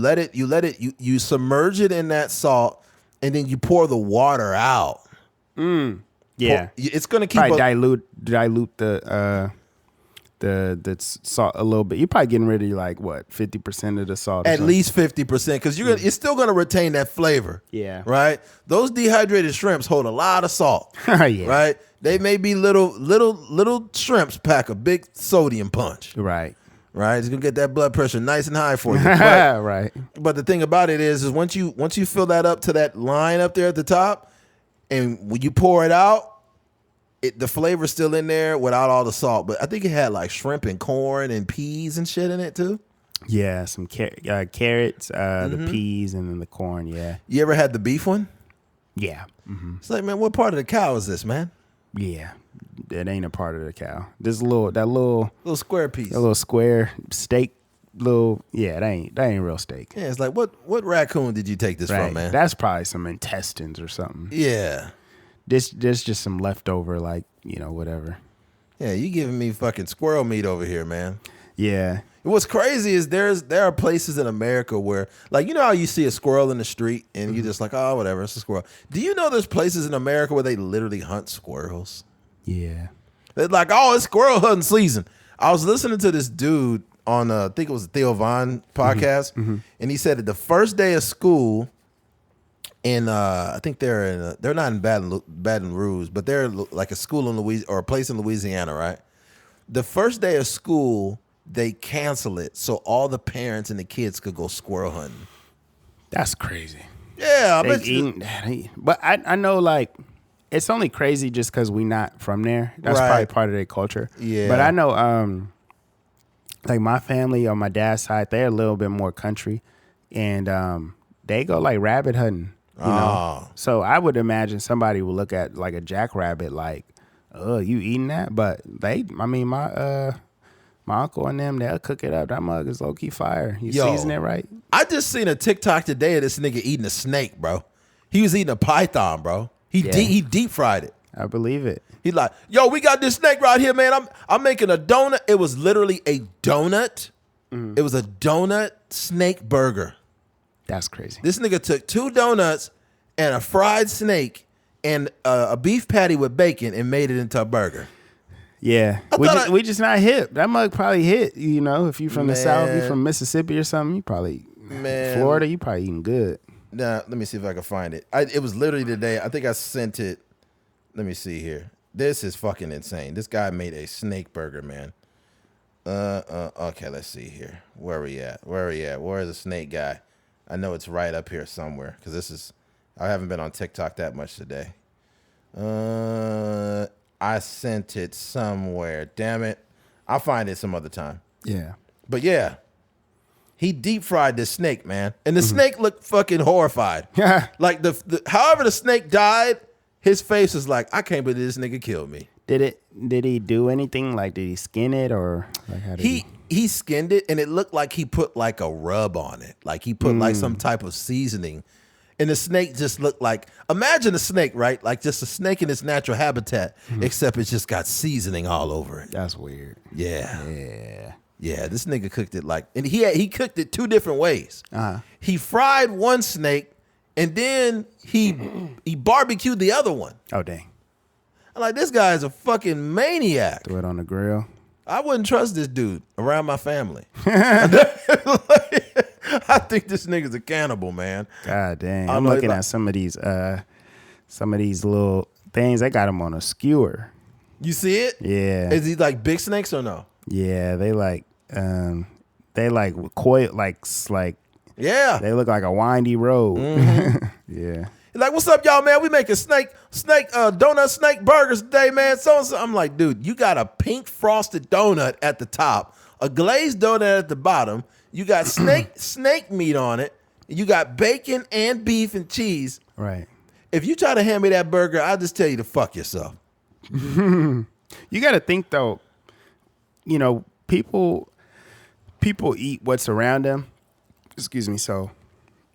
submerge it in that salt and then you pour the water out. Yeah. It's going to keep dilute the salt a little bit. You're probably getting rid of like what 50% of the salt. At least 50% because it's still going to retain that flavor. Yeah. Right. Those dehydrated shrimps hold a lot of salt. Yeah. Right. They may be little shrimps pack a big sodium punch. Right. Right. It's gonna get that blood pressure nice and high for you. Right. But the thing about it is once you fill that up to that line up there at the top, and when you pour it out, the flavor's still in there without all the salt. But I think it had like shrimp and corn and peas and shit in it too. Yeah, some carrots, the peas, and then the corn. Yeah. You ever had the beef one? Yeah. It's like, man, what part of the cow is this, man? Yeah. That ain't a part of the cow. This little square piece. A little square steak. That ain't real steak. Yeah, it's like what raccoon did you take this from, man? That's probably some intestines or something. Yeah. This just some leftover, like, whatever. Yeah, you giving me fucking squirrel meat over here, man. Yeah. What's crazy is there are places in America where, like, how you see a squirrel in the street and you're just like, oh, whatever, it's a squirrel. Do you know there's places in America where they literally hunt squirrels? Yeah. They're like, oh, it's squirrel hunting season. I was listening to this dude on, I think it was a Theo Von podcast, and he said that the first day of school in, I think they're not in Baton Rouge, but they're like a school in Louisiana or a place in Louisiana, right? The first day of school, they cancel it so all the parents and the kids could go squirrel hunting. That's crazy. Yeah, but I know, like, it's only crazy just because we not from there. That's probably part of their culture. Yeah. But I know, like, my family on my dad's side, they're a little bit more country, and they go like rabbit hunting. You know? So I would imagine somebody would look at like a jackrabbit like, "Oh, you eating that?" But my uncle and them, they'll cook it up. That mug is low key fire. You season it right. I just seen a TikTok today of this nigga eating a snake, bro. He was eating a python, bro. He deep fried it. I believe it. He's like, yo, we got this snake right here, man. I'm making a donut. It was literally a donut. It was a donut snake burger. That's crazy. This nigga took 2 donuts and a fried snake and a beef patty with bacon and made it into a burger. Yeah, we just not hip. That mug probably hit. You know, if you from the South, you from Mississippi or something, you probably Florida, you probably eating good. Nah, let me see if I can find it. It was literally today. I think I sent it. Let me see here. This is fucking insane. This guy made a snake burger, man. Okay, let's see here. Where are we at? Where is the snake guy? I know it's right up here somewhere because I haven't been on TikTok that much today. I sent it somewhere. Damn it. I'll find it some other time. Yeah. But yeah, he deep fried this snake, man. And the snake looked fucking horrified. Like however the snake died, his face was like, I can't believe this nigga killed me. Did he do anything? Like, did he skin it or like how did he skinned it and it looked like he put like a rub on it. Like he put like some type of seasoning. And the snake just looked like, imagine a snake, right? Like just a snake in its natural habitat, except it's just got seasoning all over it. That's weird. Yeah. Yeah, this nigga cooked it like, and he cooked it 2 different ways. He fried one snake and then he barbecued the other one. Oh, dang. I'm like, this guy is a fucking maniac. Throw it on the grill. I wouldn't trust this dude around my family. I think this nigga's a cannibal, man. God dang. I'm looking at some of these little things. I got him on a skewer. You see it? Yeah. Is he like big snakes or no? Yeah, they like coil like Yeah. they look like a windy road. Yeah. Like, what's up, y'all, man? We making donut snake burgers today, man. So I'm like, dude, you got a pink frosted donut at the top, a glazed donut at the bottom. You got snake meat on it. You got bacon and beef and cheese. Right. If you try to hand me that burger, I'll just tell you to fuck yourself. You got to think though. You know, people eat what's around them. Excuse me. So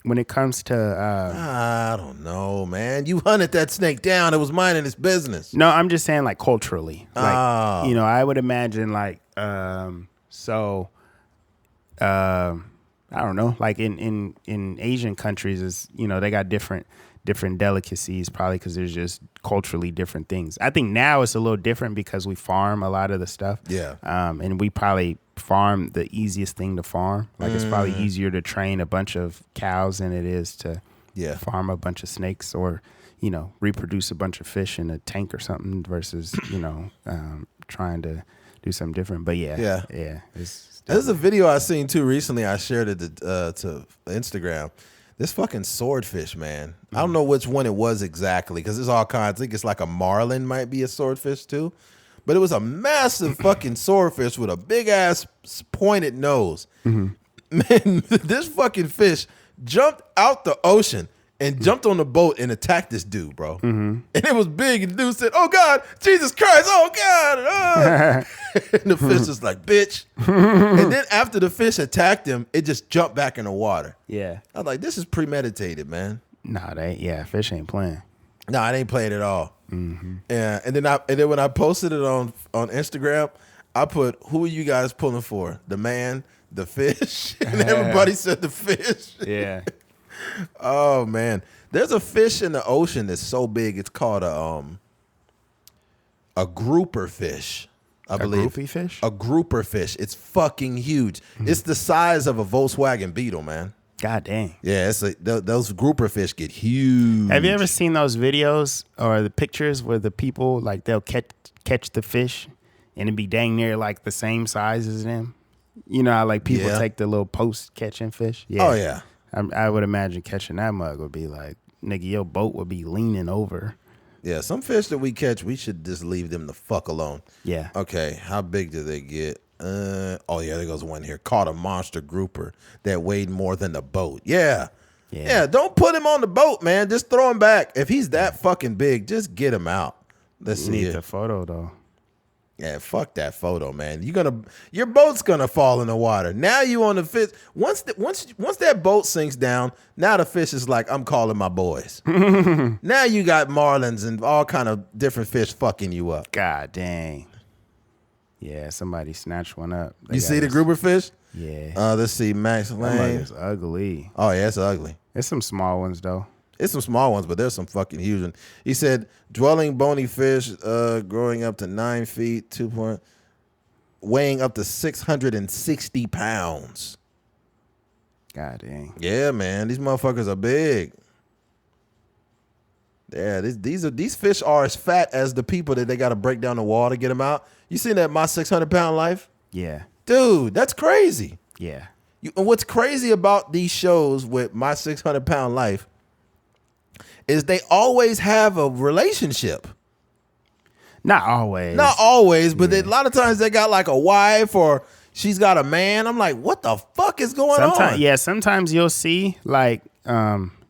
when it comes to I don't know, man. You hunted that snake down. It was minding its business. No, I'm just saying like culturally. Like, I would imagine like I don't know, like in Asian countries is, they got different delicacies probably because there's just culturally different things. I think now it's a little different because we farm a lot of the stuff. Yeah. And we probably farm the easiest thing to farm. Like it's probably easier to train a bunch of cows than it is to farm a bunch of snakes or, reproduce a bunch of fish in a tank or something versus, trying to do something different. But yeah. There's a video I seen too recently. I shared it to Instagram. This fucking swordfish, man. I don't know which one it was exactly because there's all kinds. I think it's like a marlin might be a swordfish too. But it was a massive fucking swordfish with a big ass pointed nose. Man, this fucking fish jumped out the ocean and jumped on the boat and attacked this dude, bro. And it was big. And the dude said, "Oh God, Jesus Christ, oh God." And the fish was like, "Bitch." And then after the fish attacked him, it just jumped back in the water. Yeah. I was like, this is premeditated, man. Nah, fish ain't playing. No, it ain't playing at all. Yeah, and then when I posted it on Instagram, I put, "Who are you guys pulling for? The man, the fish?" And everybody said the fish. Yeah. Oh man, there's a fish in the ocean that's so big it's called a grouper fish. I believe. A groupie fish? A grouper fish. It's fucking huge. It's the size of a Volkswagen Beetle, man. God dang. Yeah, those grouper fish get huge. Have you ever seen those videos or the pictures where the people like they'll catch the fish and it'd be dang near like the same size as them? You know how like people take the little post catching fish? Yeah. Oh yeah. I would imagine catching that mug would be like, nigga, your boat would be leaning over. Yeah, some fish that we catch, we should just leave them the fuck alone. Yeah. Okay, how big do they get? There goes one here. Caught a monster grouper that weighed more than the boat. Yeah, don't put him on the boat, man. Just throw him back. If he's that fucking big, just get him out. Let's see need it. the photo though. Yeah, fuck that photo, man. Your boat's gonna fall in the water. Now you on the fish. Once that boat sinks down, now the fish is like, I'm calling my boys. Now you got marlins and all kind of different fish fucking you up. God dang. Yeah, somebody snatched one up. You see the grouper fish? Yeah. Let's see, Max That Lane. mug is ugly. Oh yeah, it's ugly. There's some small ones though. It's some small ones, but there's some fucking huge ones. He said, dwelling bony fish, growing up to 9 feet, weighing up to 660 pounds. God dang. Yeah, man, these motherfuckers are big. Yeah, these fish are as fat as the people that they got to break down the wall to get them out. You seen that My 600 Pound Life? Yeah. Dude, that's crazy. Yeah. And what's crazy about these shows with My 600 Pound Life is they always have a relationship. Not always. Not always, but a lot of times they got like a wife or she's got a man. I'm like, what the fuck is going on? Yeah, sometimes you'll see like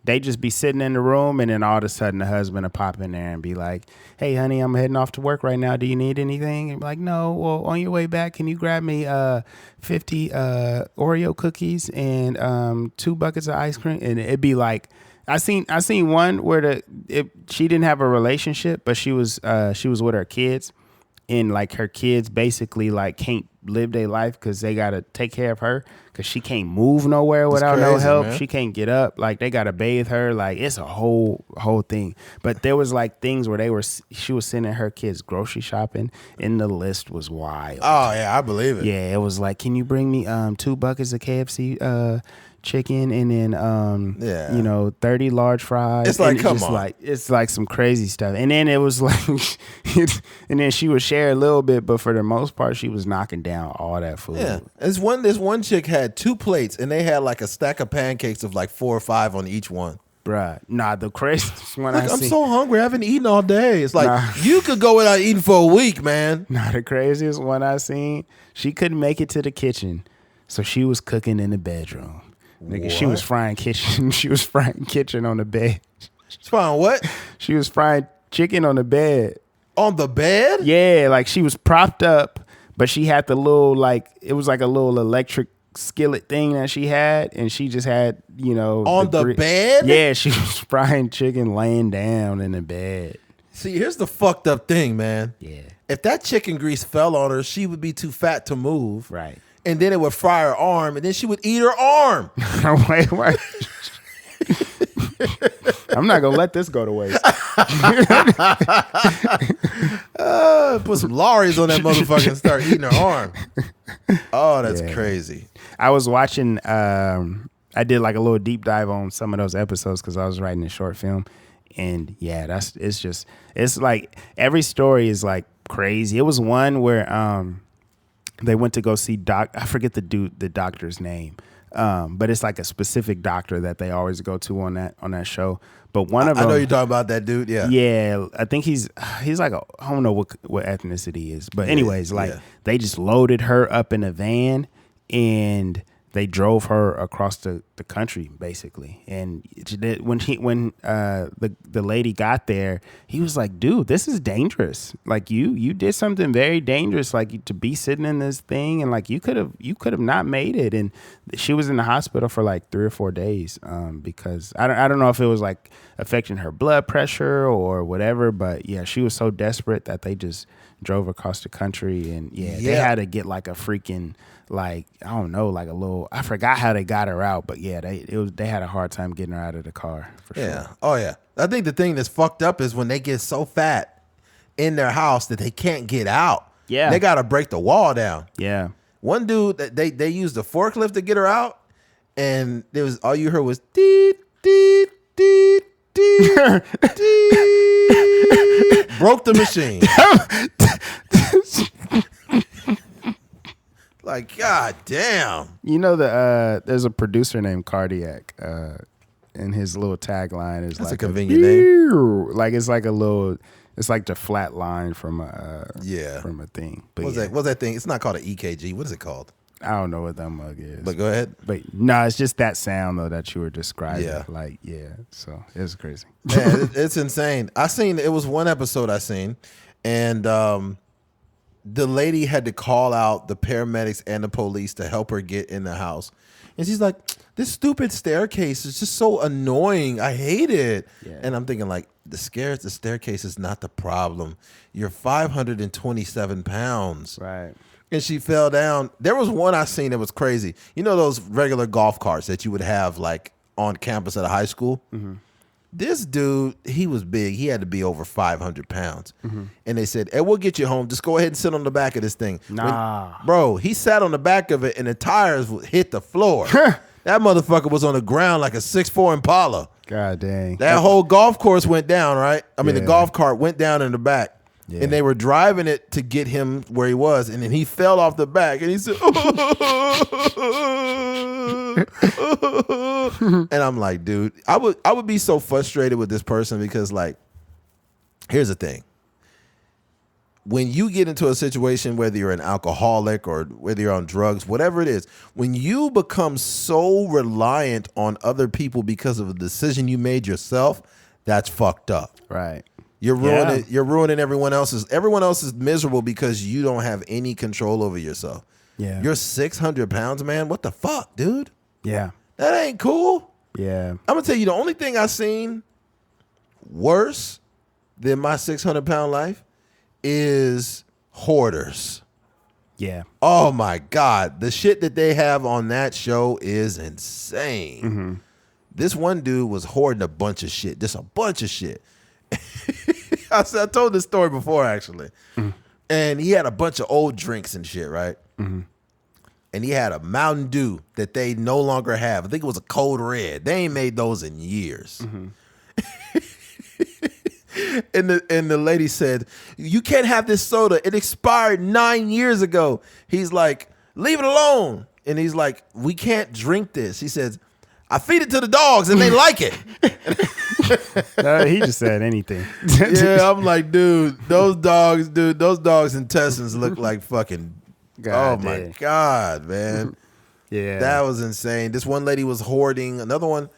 they just be sitting in the room and then all of a sudden the husband will pop in there and be like, hey, honey, I'm heading off to work right now. Do you need anything? And be like, no. Well, on your way back, can you grab me 50 Oreo cookies and 2 buckets of ice cream? And it'd be like, I seen one where she didn't have a relationship, but she was with her kids, and like her kids basically like can't live their life because they gotta take care of her because she can't move nowhere without no help. Man. She can't get up. Like they gotta bathe her. Like it's a whole thing. But there was like things where she was sending her kids grocery shopping, and the list was wild. Oh yeah, I believe it. Yeah, it was like, can you bring me 2 buckets of KFC chicken and then 30 large fries. It's like, come on. Like, it's like some crazy stuff. And then it was like and then she would share a little bit, but for the most part she was knocking down all that food. Yeah. This one chick had 2 plates and they had like a stack of pancakes of like 4 or 5 on each one. Bruh. Nah, the craziest one I'm so hungry. I haven't eaten all day. It's like, you could go without eating for a week, man. Nah, the craziest one I seen, she couldn't make it to the kitchen, so she was cooking in the bedroom. Nigga, she was frying kitchen. She was frying kitchen on the bed. She's frying what? She was frying chicken on the bed. On the bed? Yeah, like she was propped up, but she had the little it was like a little electric skillet thing that she had, and she just had, on the bed? Yeah, she was frying chicken laying down in the bed. See, here's the fucked up thing, man. Yeah. If that chicken grease fell on her, she would be too fat to move. Right. And then it would fry her arm, and then she would eat her arm. Wait. I'm not gonna let this go to waste. Put some Lorries on that motherfucker and start eating her arm. Oh, that's crazy. I was watching. I did like a little deep dive on some of those episodes because I was writing a short film, and yeah, it's like every story is like crazy. It was one where they went to go see I forget the doctor's name. But it's like a specific doctor that they always go to on that show. But one of them, I know you're talking about that dude. Yeah. Yeah. I think he's like, I don't know what ethnicity he is, but anyways, they just loaded her up in a van and they drove her across the country basically. And when the lady got there, he was like, dude, this is dangerous. Like you did something very dangerous, like to be sitting in this thing, and like you could have not made it. And she was in the hospital for like 3 or 4 days because I don't know if it was like affecting her blood pressure or whatever, but yeah, she was so desperate that they just drove across the country. And they had to get like a freaking, like, I don't know, like a little, I forgot how they got her out, but yeah, they had a hard time getting her out of the car for sure. Yeah. Oh yeah. I think the thing that's fucked up is when they get so fat in their house that they can't get out. Yeah. They got to break the wall down. Yeah. One dude, they used a forklift to get her out, and there was, all you heard was deet, deet, deet, deet, deet. Broke the machine. Like, god damn. You know, there's a producer named Cardiac, and his little tagline is that's like a convenient name. Like it's like it's like the flat line from a thing. But what's that thing? It's not called an EKG. What is it called? I don't know what that mug is. But go ahead. But no, it's just that sound though that you were describing. Yeah. Like, yeah. So it was crazy. Man, it's insane. It was one episode I seen, and the lady had to call out the paramedics and the police to help her get in the house. And she's like, this stupid staircase is just so annoying. I hate it. Yeah. And I'm thinking like, the staircase is not the problem. You're 527 pounds. Right. And she fell down. There was one I seen that was crazy. You know those regular golf carts that you would have like on campus at a high school? Mm-hmm. This dude, he was big. He had to be over 500 pounds. And they said, hey, we'll get you home. Just go ahead and sit on the back of this thing. Nah. Bro, he sat on the back of it and the tires hit the floor. That motherfucker was on the ground like a 6'4" Impala. God dang. That whole golf course went down, right? I mean, the Yeah. golf cart went down in the back. Yeah. And they were driving it to get him where he was. And then he fell off the back. And he said, and I'm like, dude, I would be so frustrated with this person because, like, here's the thing. When you get into a situation, whether you're an alcoholic or whether you're on drugs, whatever it is, when you become so reliant on other people because of a decision you made yourself, that's fucked up. Right. You're ruining you're ruining everyone else's. Everyone else is miserable because you don't have any control over yourself. Yeah. You're 600 pounds, man. What the fuck, dude? Yeah. That ain't cool. Yeah. I'm gonna tell you the only thing I seen worse than my 600-pound life is hoarders. Yeah. Oh my God. The shit that they have on that show is insane. This one dude was hoarding a bunch of shit. Just a bunch of shit. I told this story before, actually. And he had a bunch of old drinks and shit, right? And he had a Mountain Dew that they no longer have. I think it was a Code Red. They ain't made those in years. And the lady said, you can't have this soda. It expired 9 years ago. He's like, leave it alone. And he's like, we can't drink this. He says, I feed it to the dogs and they like it. He just said anything. Yeah, I'm like, dude, those dogs' intestines look like fucking, God oh my damn. God, man. Yeah. That was insane. This one lady was hoarding. One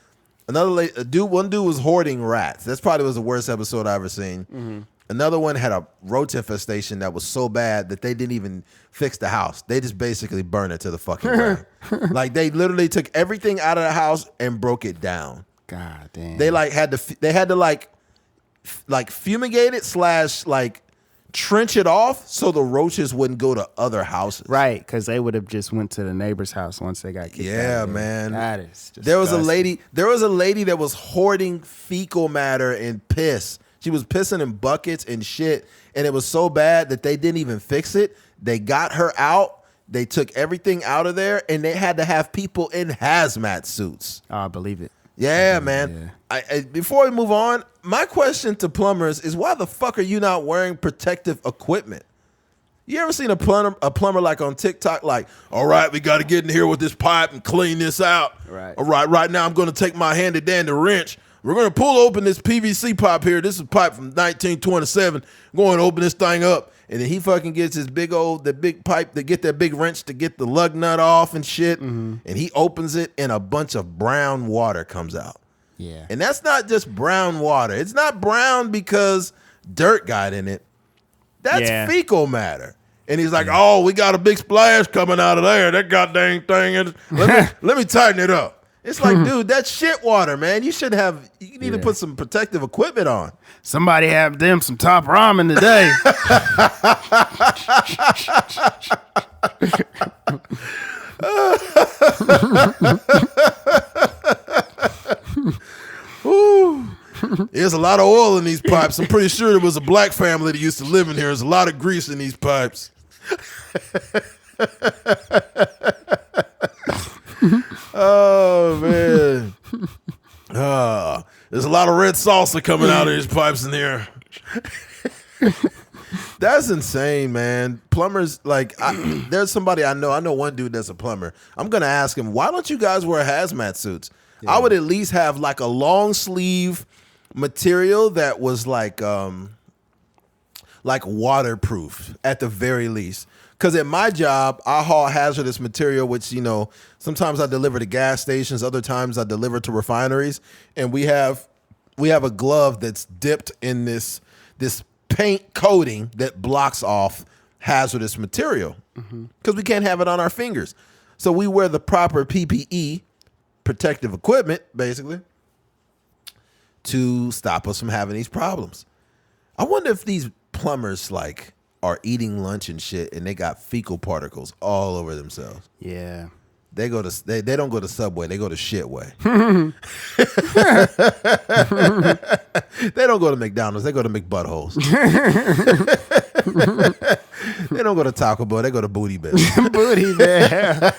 dude was hoarding rats. That's probably was the worst episode I ever seen. Another one had a roach infestation that was so bad that they didn't even fix the house. They just basically burned it to the fucking ground. Like they literally took everything out of the house and broke it down. God damn. They had to fumigate it / like trench it off so the roaches wouldn't go to other houses. Right, because they would have just went to the neighbor's house once they got kicked out. Yeah, of there. man. That is disgusting. There was a lady that was hoarding fecal matter and piss. She was pissing in buckets and shit, and it was so bad that they didn't even fix it. They got her out. They took everything out of there, and they had to have people in hazmat suits. Oh, I believe it. Yeah, man. Yeah. Before we move on, my question to plumbers is why the fuck are you not wearing protective equipment? You ever seen a plumber like on TikTok, like, all right, we got to get in here with this pipe and clean this out. Right. All right now I'm going to take my handy dandy wrench. We're going to pull open this PVC pipe here. This is a pipe from 1927. I'm going to open this thing up. And then he fucking gets his big pipe to get that big wrench to get the lug nut off and shit. And he opens it and a bunch of brown water comes out. Yeah. And that's not just brown water. It's not brown because dirt got in it. That's fecal matter. And he's like, oh, we got a big splash coming out of there. That goddamn thing is, let me tighten it up. It's like, dude, that's shit water, man. You need to put some protective equipment on. Somebody have them some top ramen today. There's a lot of oil in these pipes. I'm pretty sure there was a black family that used to live in here. There's a lot of grease in these pipes. Oh, man. There's a lot of red salsa coming out of these pipes in here. That's insane, man. Plumbers, like, there's somebody I know one dude that's a plumber. I'm going to ask him, why don't you guys wear hazmat suits? Yeah. I would at least have like a long sleeve material that was like waterproof at the very least. Because at my job, I haul hazardous material, which, you know, sometimes I deliver to gas stations, other times I deliver to refineries, and we have a glove that's dipped in this paint coating that blocks off hazardous material because we can't have it on our fingers. So we wear the proper PPE, protective equipment, basically, to stop us from having these problems. I wonder if these plumbers are eating lunch and shit and they got fecal particles all over themselves. Yeah. They don't go to Subway. They go to Shitway. They don't go to McDonald's. They go to McButtholes. They don't go to Taco Bell. They go to Booty Bear. Booty Bear.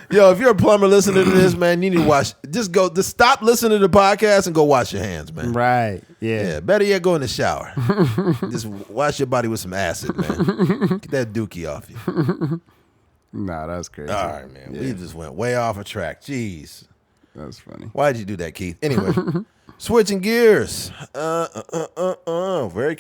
Yo, if you're a plumber listening to this, man, you need to watch. Just stop listening to the podcast and go wash your hands, man. Right. Yeah. Better yet, go in the shower. Just wash your body with some acid, man. Get that dookie off you. Nah, that's crazy. All right, man. Yeah. We just went way off a track. Jeez. That's funny. Why'd you do that, Keith? Anyway, switching gears. Very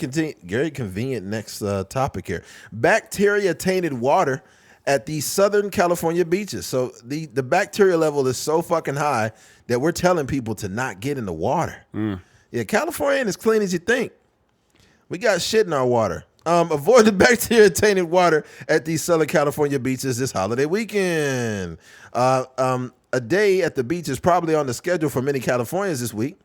convenient next topic here. Bacteria-tainted water at the Southern California beaches. So the bacteria level is so fucking high that we're telling people to not get in the water. Yeah, California ain't as clean as you think. We got shit in our water. Avoid the bacteria-tainted water at these Southern California beaches this holiday weekend. A day at the beach is probably on the schedule for many Californians this week,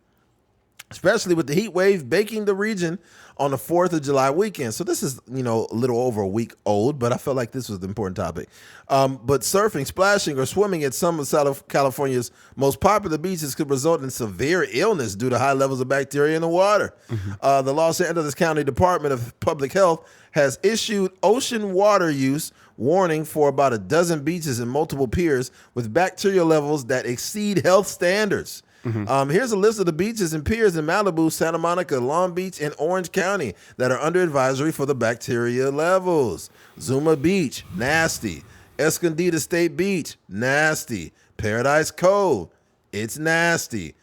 especially with the heat wave baking the region on the 4th of July weekend. So this is, a little over a week old, but I felt like this was the important topic. But surfing, splashing, or swimming at some of South California's most popular beaches could result in severe illness due to high levels of bacteria in the water. The Los Angeles County Department of Public Health has issued ocean water use warning for about a dozen beaches and multiple piers with bacteria levels that exceed health standards. Here's a list of the beaches and piers in Malibu, Santa Monica, Long Beach, and Orange County that are under advisory for the bacteria levels. Zuma Beach, nasty. Escondido State Beach, nasty. Paradise Cove, it's nasty.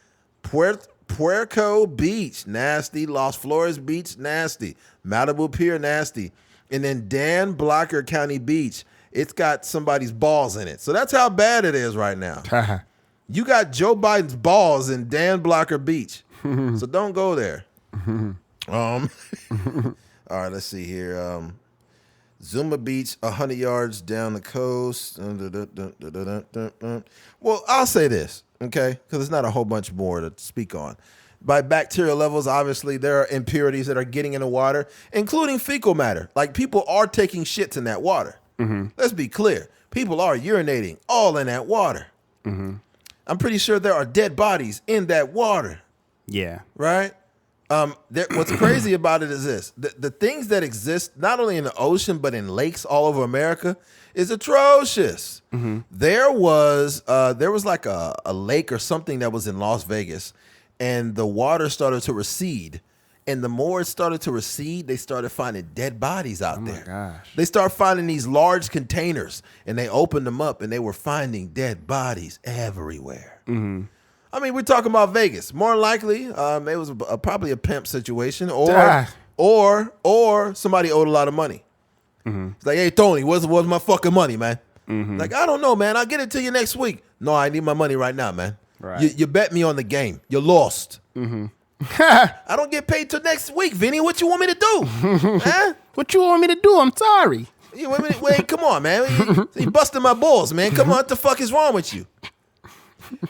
Puerto Beach, nasty. Los Flores Beach, nasty. Malibu Pier, nasty. And then Dan Blocker County Beach, it's got somebody's balls in it. So that's how bad it is right now. You got Joe Biden's balls in Dan Blocker Beach. So don't go there. All right, let's see here. Zuma Beach, 100 yards down the coast. Well, I'll say this, okay? Because there's not a whole bunch more to speak on. By bacterial levels, obviously, there are impurities that are getting in the water, including fecal matter. Like, people are taking shits in that water. Let's be clear. People are urinating all in that water. I'm pretty sure there are dead bodies in that water. Yeah. Right? What's crazy about it is this. The things that exist, not only in the ocean, but in lakes all over America, is atrocious. There was like a lake or something that was in Las Vegas, and the water started to recede. And the more it started to recede, they started finding dead bodies out there. Gosh. They started finding these large containers, and they opened them up, and they were finding dead bodies everywhere. I mean, we're talking about Vegas. More likely, it was probably a pimp situation, or somebody owed a lot of money. It's like, hey, Tony, where's my fucking money, man? Like, I don't know, man. I'll get it to you next week. No, I need my money right now, man. Right. You bet me on the game. You lost. I don't get paid till next week, Vinny. What you want me to do? Huh? What you want me to do? I'm sorry. Wait, come on, man. You busting my balls, man. Come on, what the fuck is wrong with you?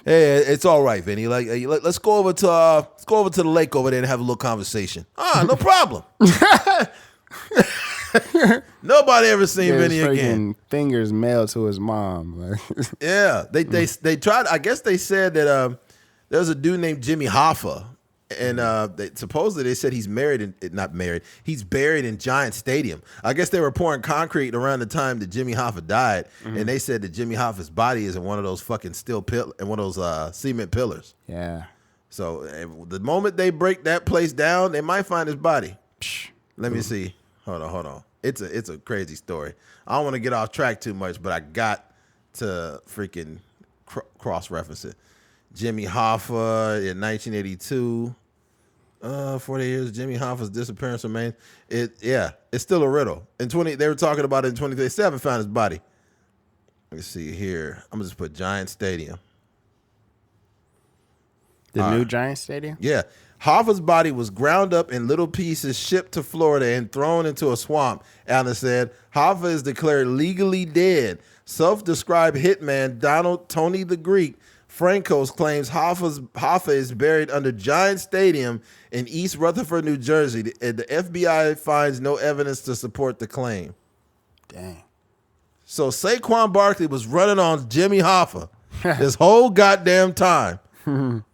Hey, it's all right, Vinny. Like, let's go over to the lake over there and have a little conversation. No problem. Nobody ever seen Vinny again. Fingers mailed to his mom. Yeah, they tried. I guess they said that there was a dude named Jimmy Hoffa, and supposedly they said he's he's buried in Giant Stadium. I guess they were pouring concrete around the time that Jimmy Hoffa died, and they said that Jimmy Hoffa's body is in one of those fucking one of those cement pillars. Yeah. So the moment they break that place down, they might find his body. Let me see. Hold on. It's a crazy story. I don't want to get off track too much, but I got to freaking cross-reference it. Jimmy Hoffa in 1982. 40 years, Jimmy Hoffa's disappearance remains. It's still a riddle. They were talking about it in 2037, found his body. Let me see here. I'm gonna just put Giant Stadium. The new Giant Stadium? Yeah. Hoffa's body was ground up in little pieces, shipped to Florida, and thrown into a swamp. Allen said, Hoffa is declared legally dead. Self-described hitman Donald Tony the Greek Francos claims Hoffa is buried under Giant Stadium in East Rutherford, New Jersey. The FBI finds no evidence to support the claim. Dang. So Saquon Barkley was running on Jimmy Hoffa this whole goddamn time.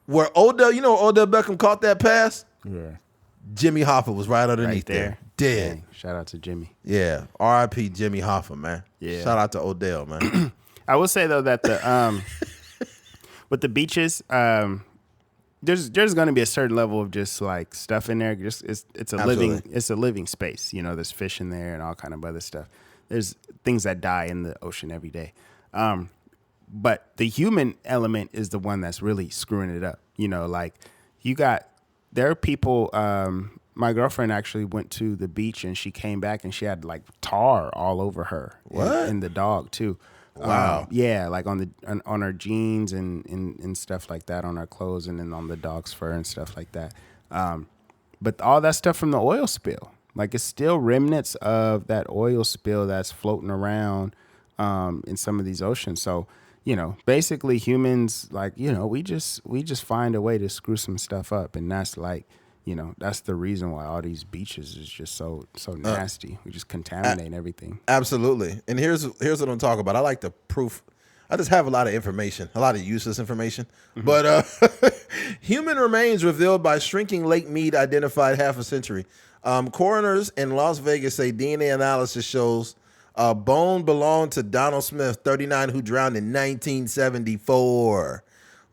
Where Odell, you know, Odell Beckham caught that pass. Yeah. Jimmy Hoffa was right underneath there. Dead. Dang. Shout out to Jimmy. Yeah. R.I.P. Jimmy Hoffa, man. Yeah. Shout out to Odell, man. I will say though that the with the beaches, there's going to be a certain level of just like stuff in there. Just it's a living space. You know, there's fish in there and all kind of other stuff. There's things that die in the ocean every day. But the human element is the one that's really screwing it up. You know, like there are people. My girlfriend actually went to the beach and she came back and she had like tar all over her. What? And the dog too. Wow. Yeah, like on her jeans and stuff like that, on her clothes, and then on the dog's fur and stuff like that. But all that stuff from the oil spill, like it's still remnants of that oil spill that's floating around in some of these oceans. So, you know, basically humans, like, you know, we just find a way to screw some stuff up, and that's like, you know, that's the reason why all these beaches is just so nasty. We just contaminate everything. Absolutely. And here's what I'm talking about. I like the proof. I just have a lot of information, a lot of useless information. Mm-hmm. But human remains revealed by shrinking Lake Mead identified half a century. Coroners in Las Vegas say DNA analysis shows bone belonged to Donald Smith, 39, who drowned in 1974.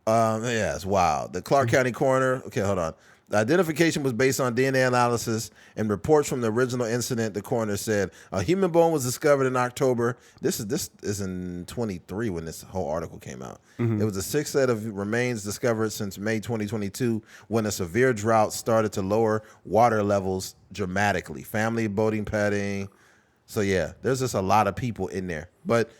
Yeah, it's wild. The Clark County coroner. Okay, hold on. The identification was based on DNA analysis and reports from the original incident. The coroner said a human bone was discovered in October. This is in 23 when this whole article came out. Mm-hmm. It was the sixth set of remains discovered since May 2022 when a severe drought started to lower water levels dramatically. Family boating, petting. So yeah, there's just a lot of people in there. But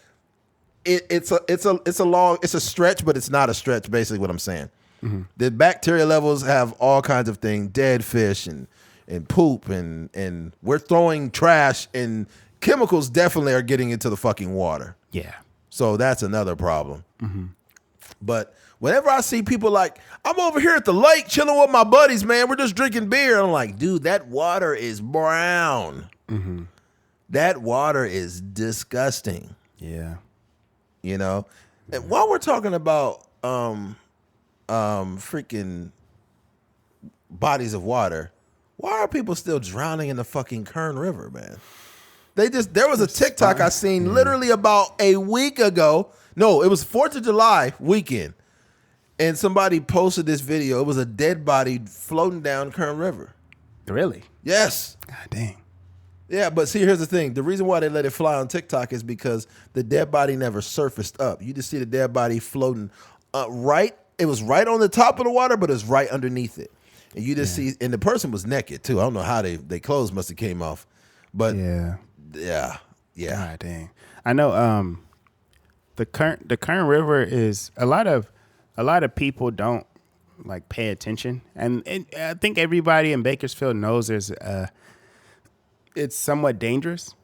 it's a stretch, but it's not a stretch. Basically, what I'm saying. Mm-hmm. The bacteria levels have all kinds of things, dead fish and poop, and we're throwing trash, and chemicals definitely are getting into the fucking water. Yeah. So that's another problem. Mm-hmm. But whenever I see people like, I'm over here at the lake chilling with my buddies, man, we're just drinking beer. I'm like, dude, that water is brown. Mm-hmm. That water is disgusting. Yeah. You know? And while we're talking about freaking bodies of water, why are people still drowning in the fucking Kern River, man? There was a TikTok I seen literally about a week ago. No, it was 4th of July weekend. And somebody posted this video. It was a dead body floating down Kern River. Really? Yes. God dang. Yeah, but see, here's the thing. The reason why they let it fly on TikTok is because the dead body never surfaced up. You just see the dead body floating right. It was right on the top of the water, but it's right underneath it. And you just see, and the person was naked too. I don't know how they clothes must have came off. But yeah. God dang. I know the Kern River is a lot of people don't like pay attention. And I think everybody in Bakersfield knows it's somewhat dangerous.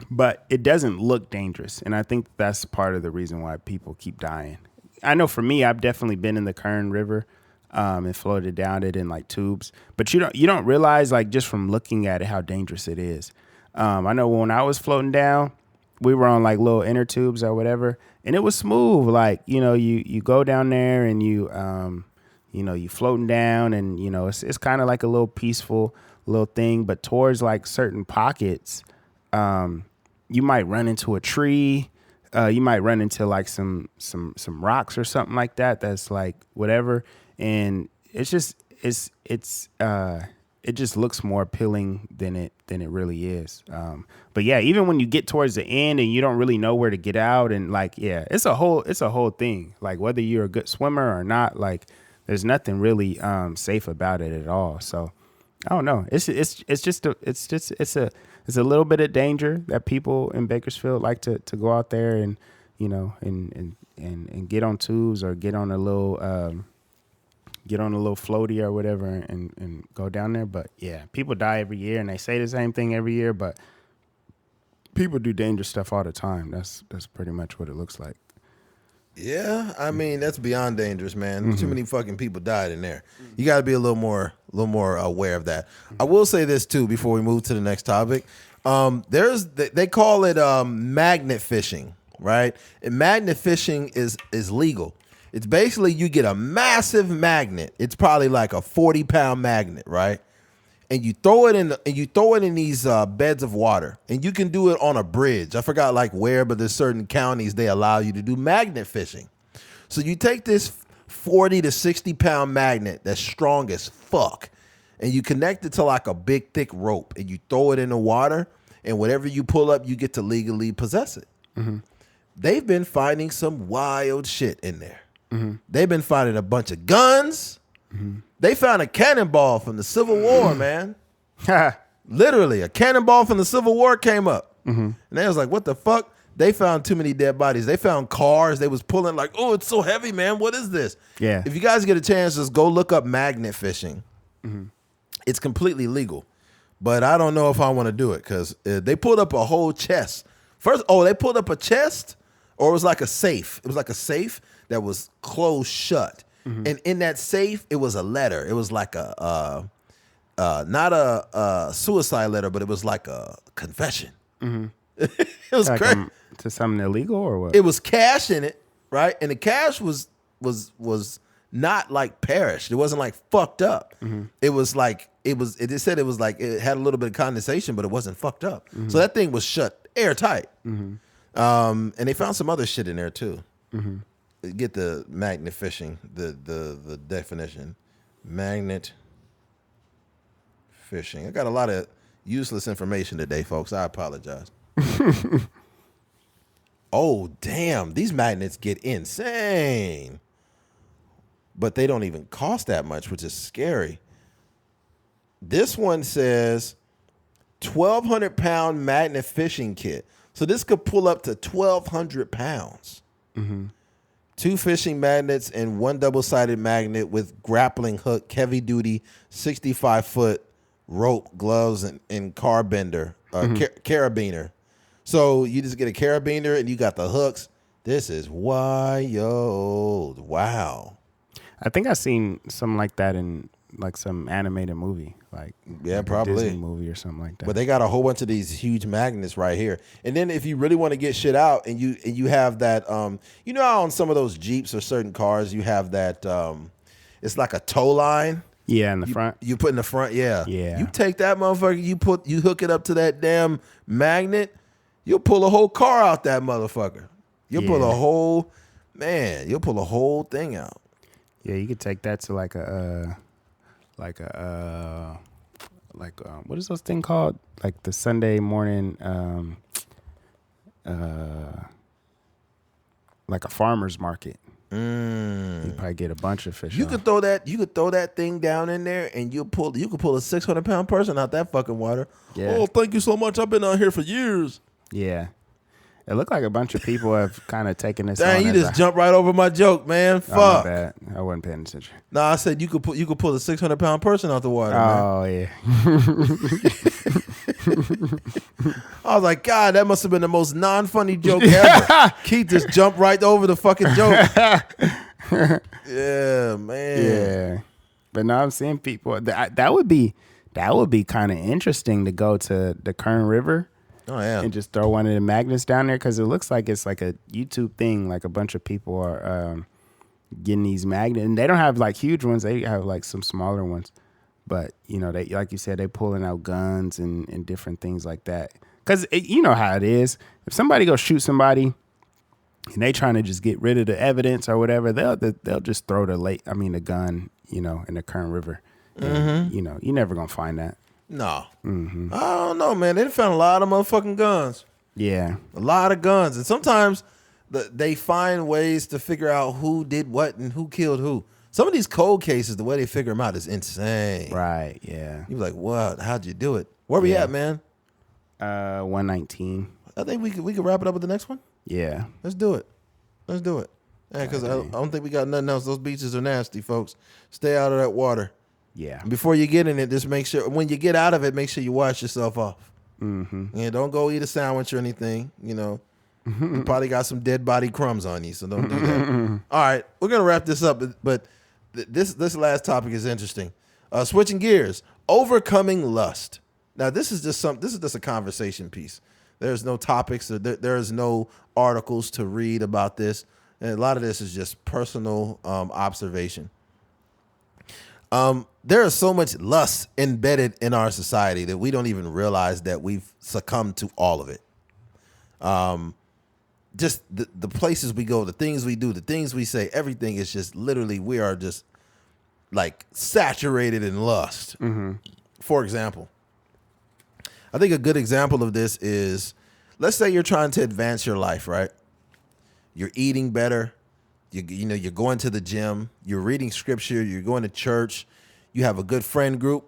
But it doesn't look dangerous. And I think that's part of the reason why people keep dying. I know for me, I've definitely been in the Kern River and floated down it in like tubes. But you don't realize, like, just from looking at it, how dangerous it is. I know when I was floating down, we were on like little inner tubes or whatever, and it was smooth. Like, you know, you go down there and you floating down, and you know it's kind of like a little peaceful little thing. But towards like certain pockets, you might run into a tree. You might run into like some rocks or something like that. That's like whatever, and it just looks more appealing than it really is. But yeah, even when you get towards the end and you don't really know where to get out, and like, yeah, it's a whole thing. Like whether you're a good swimmer or not, like there's nothing really safe about it at all. So I don't know. It's a little bit of danger that people in Bakersfield like to go out there and, you know, and get on tubes or get on a little floaty or whatever and go down there. But yeah, people die every year, and they say the same thing every year, but people do dangerous stuff all the time. That's pretty much what it looks like. Yeah, I mean that's beyond dangerous, man. Too many fucking people died in there. You got to be a little more aware of that. I will say this too before we move to the next topic. They call it magnet fishing, right? And magnet fishing is legal. It's basically you get a massive magnet. It's probably like a 40-pound magnet, right? And you throw it in these beds of water, and you can do it on a bridge. I forgot like where, but there's certain counties they allow you to do magnet fishing. So you take this 40 to 60-pound magnet that's strong as fuck, and you connect it to like a big thick rope, and you throw it in the water, and whatever you pull up, you get to legally possess it. They've been finding some wild shit in there. They've been finding a bunch of guns. They found a cannonball from the Civil War, man. Literally, a cannonball from the Civil War came up. And they was like, what the fuck? They found too many dead bodies. They found cars. They was pulling like, oh, it's so heavy, man. What is this? Yeah. If you guys get a chance, just go look up magnet fishing. It's completely legal. But I don't know if I want to do it because they pulled up a whole chest. First, they pulled up a chest, or it was like a safe. It was like a safe that was closed shut. And in that safe, it was a letter. It was like a not a suicide letter, but it was like a confession. It was Like, crazy. to something illegal or what? It was cash in it, right? And the cash was not like perished. It wasn't like fucked up. It was like it said it was like it had a little bit of condensation, but it wasn't fucked up. So that thing was shut airtight. And they found some other shit in there too. Get the magnet fishing, the definition. Magnet fishing. I got a lot of useless information today, folks. I apologize. Oh, damn. These magnets get insane. But they don't even cost that much, which is scary. This one says 1,200-pound magnet fishing kit. So this could pull up to 1,200 pounds. 2 fishing magnets and 1 double-sided magnet with grappling hook, heavy-duty 65-foot rope, gloves, and carabiner. So you just get a carabiner and you got the hooks. This is wild. Wow. I think I seen something like that in like some animated movie, like a probably Disney movie or something like that. But they got a whole bunch of these huge magnets right here. And then if you really want to get shit out, and you have that, you know how on some of those Jeeps or certain cars you have that, it's like a tow line. Yeah, in the front. You put in the front, yeah. Yeah. You take that motherfucker, you hook it up to that damn magnet, you'll pull a whole car out that motherfucker. You'll pull a whole thing out. Yeah, you could take that to like what is those thing called? Like the Sunday morning, like a farmer's market. You probably get a bunch of fish. You could throw that thing down in there, and you could pull a 600-pound person out that fucking water. Yeah. Oh, thank you so much. I've been out here for years. Yeah. It looked like a bunch of people have kind of taken this. Dang, on you as just jumped right over my joke, man. Oh, my Fuck. bad. I wasn't paying attention. No, I said you could pull a 600-pound person out the water. Man. Oh yeah. I was like, God, that must have been the most non-funny joke ever. Keith just jumped right over the fucking joke. Yeah, man. Yeah. But now I'm seeing people that would be kind of interesting to go to the Kern River. Oh yeah. And just throw one of the magnets down there, because it looks like it's like a YouTube thing. Like a bunch of people are getting these magnets, and they don't have like huge ones. They have like some smaller ones. But you know, they, like you said, they pulling out guns and different things like that. Because you know how it is. If somebody go shoot somebody and they trying to just get rid of the evidence or whatever, they'll just throw the gun, you know, in the Kern River. And, you know, you're never gonna find that. No. I don't know, man. They found a lot of motherfucking guns. Yeah. A lot of guns. And sometimes they find ways to figure out who did what and who killed who. Some of these cold cases, the way they figure them out is insane. Right, yeah. You're like, what? How'd you do it? Where we at, man? 119. I think we could wrap it up with the next one. Yeah. Let's do it. Yeah, because I don't think we got nothing else. Those beaches are nasty, folks. Stay out of that water. Yeah. Before you get in it, just make sure, when you get out of it, make sure you wash yourself off. Yeah, don't go eat a sandwich or anything, you know. You probably got some dead body crumbs on you, so don't do that. All right, we're gonna wrap this up, but this last topic is interesting. Switching gears, overcoming lust. Now, this is just a conversation piece. There's no topics. There's no articles to read about this. And a lot of this is just personal observation. There is so much lust embedded in our society that we don't even realize that we've succumbed to all of it. Just the places we go, the things we do, the things we say, everything is just literally, we are just like saturated in lust. Mm-hmm. For example, I think a good example of this is, let's say you're trying to advance your life, right? You're eating better. You're going to the gym. You're reading scripture. You're going to church. You have a good friend group.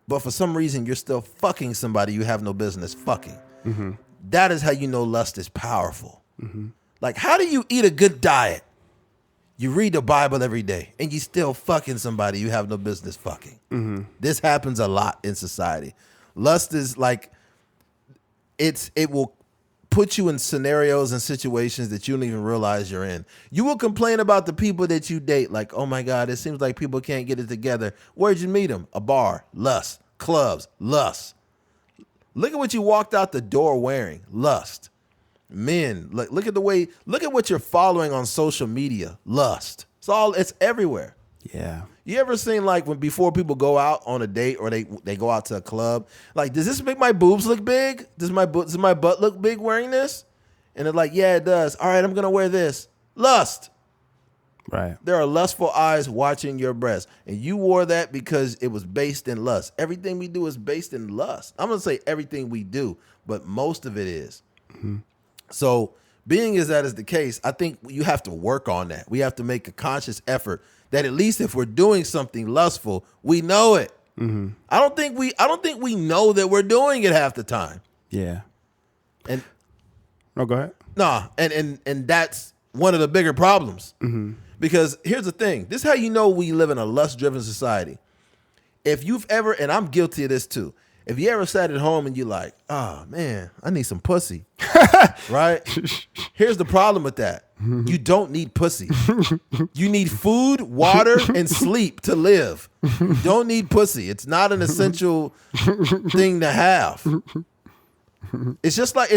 But for some reason, you're still fucking somebody you have no business fucking. Mm-hmm. That is how you know lust is powerful. Mm-hmm. Like, how do you eat a good diet? You read the Bible every day, and you still fucking somebody you have no business fucking. Mm-hmm. This happens a lot in society. Lust is like, it will put you in scenarios and situations that you don't even realize you're in. You will complain about the people that you date, like, oh my God, it seems like people can't get it together. Where'd you meet them? A bar, lust. Clubs, lust. Look at what you walked out the door wearing, lust. Men, look at what you're following on social media, lust. It's everywhere. Yeah. You ever seen, like, before people go out on a date or they go out to a club, like, does this make my boobs look big? Does my butt look big wearing this? And they're like, yeah, it does. All right, I'm going to wear this. Lust. Right. There are lustful eyes watching your breasts. And you wore that because it was based in lust. Everything we do is based in lust. I'm going to say everything we do, but most of it is. Mm-hmm. So being as that is the case, I think you have to work on that. We have to make a conscious effort that at least if we're doing something lustful, we know it. Mm-hmm. I don't think we know that we're doing it half the time. Yeah. And no, go ahead. Nah, and that's one of the bigger problems. Mm-hmm. Because here's the thing. This is how you know we live in a lust-driven society. If you've ever, and I'm guilty of this too, if you ever sat at home and you're like, oh man, I need some pussy, right? Here's the problem with that. You don't need pussy. You need food, water, and sleep to live. You don't need pussy. It's not an essential thing to have. It's just like,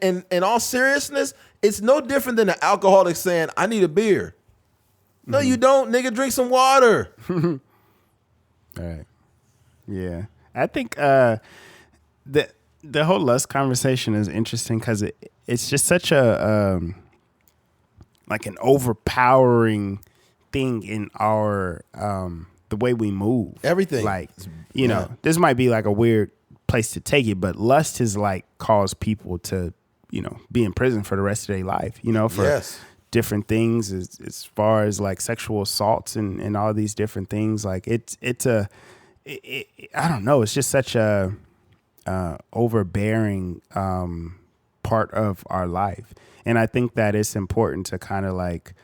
in all seriousness, it's no different than an alcoholic saying, I need a beer. No, you don't, nigga. Drink some water. All right. Yeah. I think the whole lust conversation is interesting because it's just such a like an overpowering thing in our the way we move. Everything. Like, you know, this might be like a weird place to take it, but lust has like caused people to, you know, be in prison for the rest of their life, you know, for different things as far as like sexual assaults and all these different things. Like I don't know. It's just such a overbearing part of our life, and I think that it's important to kind of like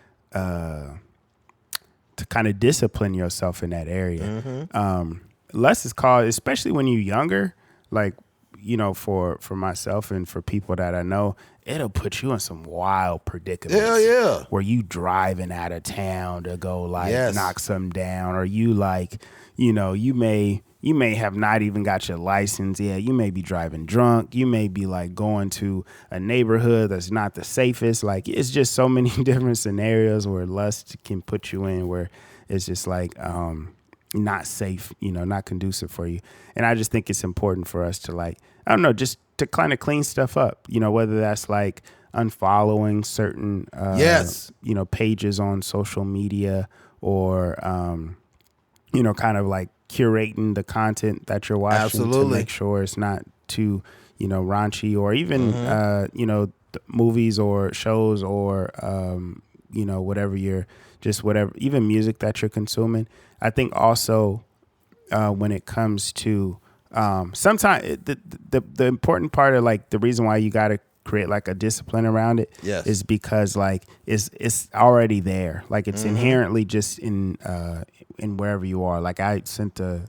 discipline yourself in that area. Mm-hmm. Less is called, especially when you're younger. Like, you know, for myself and for people that I know, it'll put you in some wild predicaments. Hell yeah. Where you driving out of town to go like knock something down, or you like, you know, you may have not even got your license yet. You may be driving drunk. You may be like going to a neighborhood that's not the safest. Like, it's just so many different scenarios where lust can put you in where it's just like not safe, you know, not conducive for you. And I just think it's important for us to, like, I don't know, just to kind of clean stuff up, you know, whether that's like unfollowing certain, you know, pages on social media, or, you know, kind of like curating the content that you're watching to make sure it's not too, you know, raunchy, or even, you know, movies or shows or, you know, whatever even music that you're consuming. I think also when it comes to sometimes the important part of like the reason why you got to create like a discipline around it is because like it's already there. Like, it's inherently just in wherever you are. Like, I sent a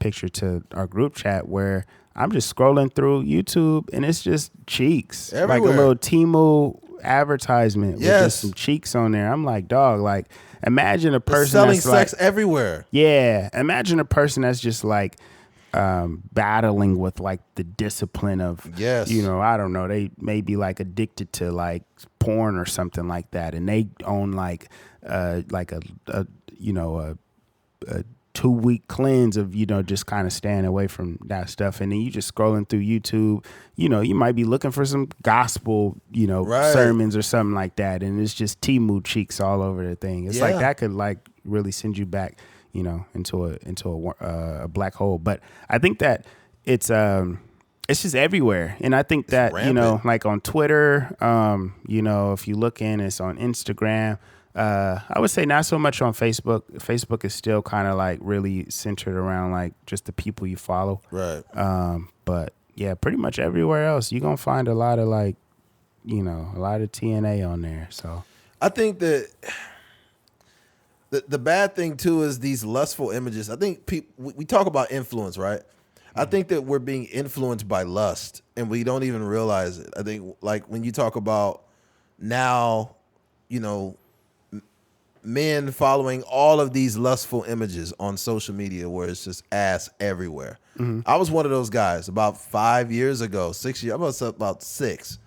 picture to our group chat where I'm just scrolling through YouTube and it's just cheeks. Everywhere. Like a little Temu advertisement with Yes. just some cheeks on there. I'm like, dog, like imagine a person selling that's sex like, everywhere. yeah, imagine a person that's just like battling with like the discipline of, Yes. you know, I don't know, they may be like addicted to like porn or something like that, and they own like a 2-week cleanse of, you know, just kind of staying away from that stuff. And then you just scrolling through YouTube, you know, you might be looking for some gospel, you know, Right. sermons or something like that. And it's just Temu cheeks all over the thing. It's like Yeah. that could like really send you back, you know, into a black hole. But I think that it's just everywhere. And I think that, you know, rampant. like on Twitter, you know, if you look in, it's on Instagram. I would say not so much on Facebook. Facebook is still kind of like really centered around like just the people you follow. Right. But yeah, pretty much everywhere else, you're going to find a lot of like, you know, a lot of TNA on there. So I think that the bad thing too is these lustful images. I think we talk about influence, right? I think that we're being influenced by lust and we don't even realize it. I think like when you talk about now, you know, men following all of these lustful images on social media where it's just ass everywhere. I was one of those guys about 5 years ago, 6 years, I was about 6.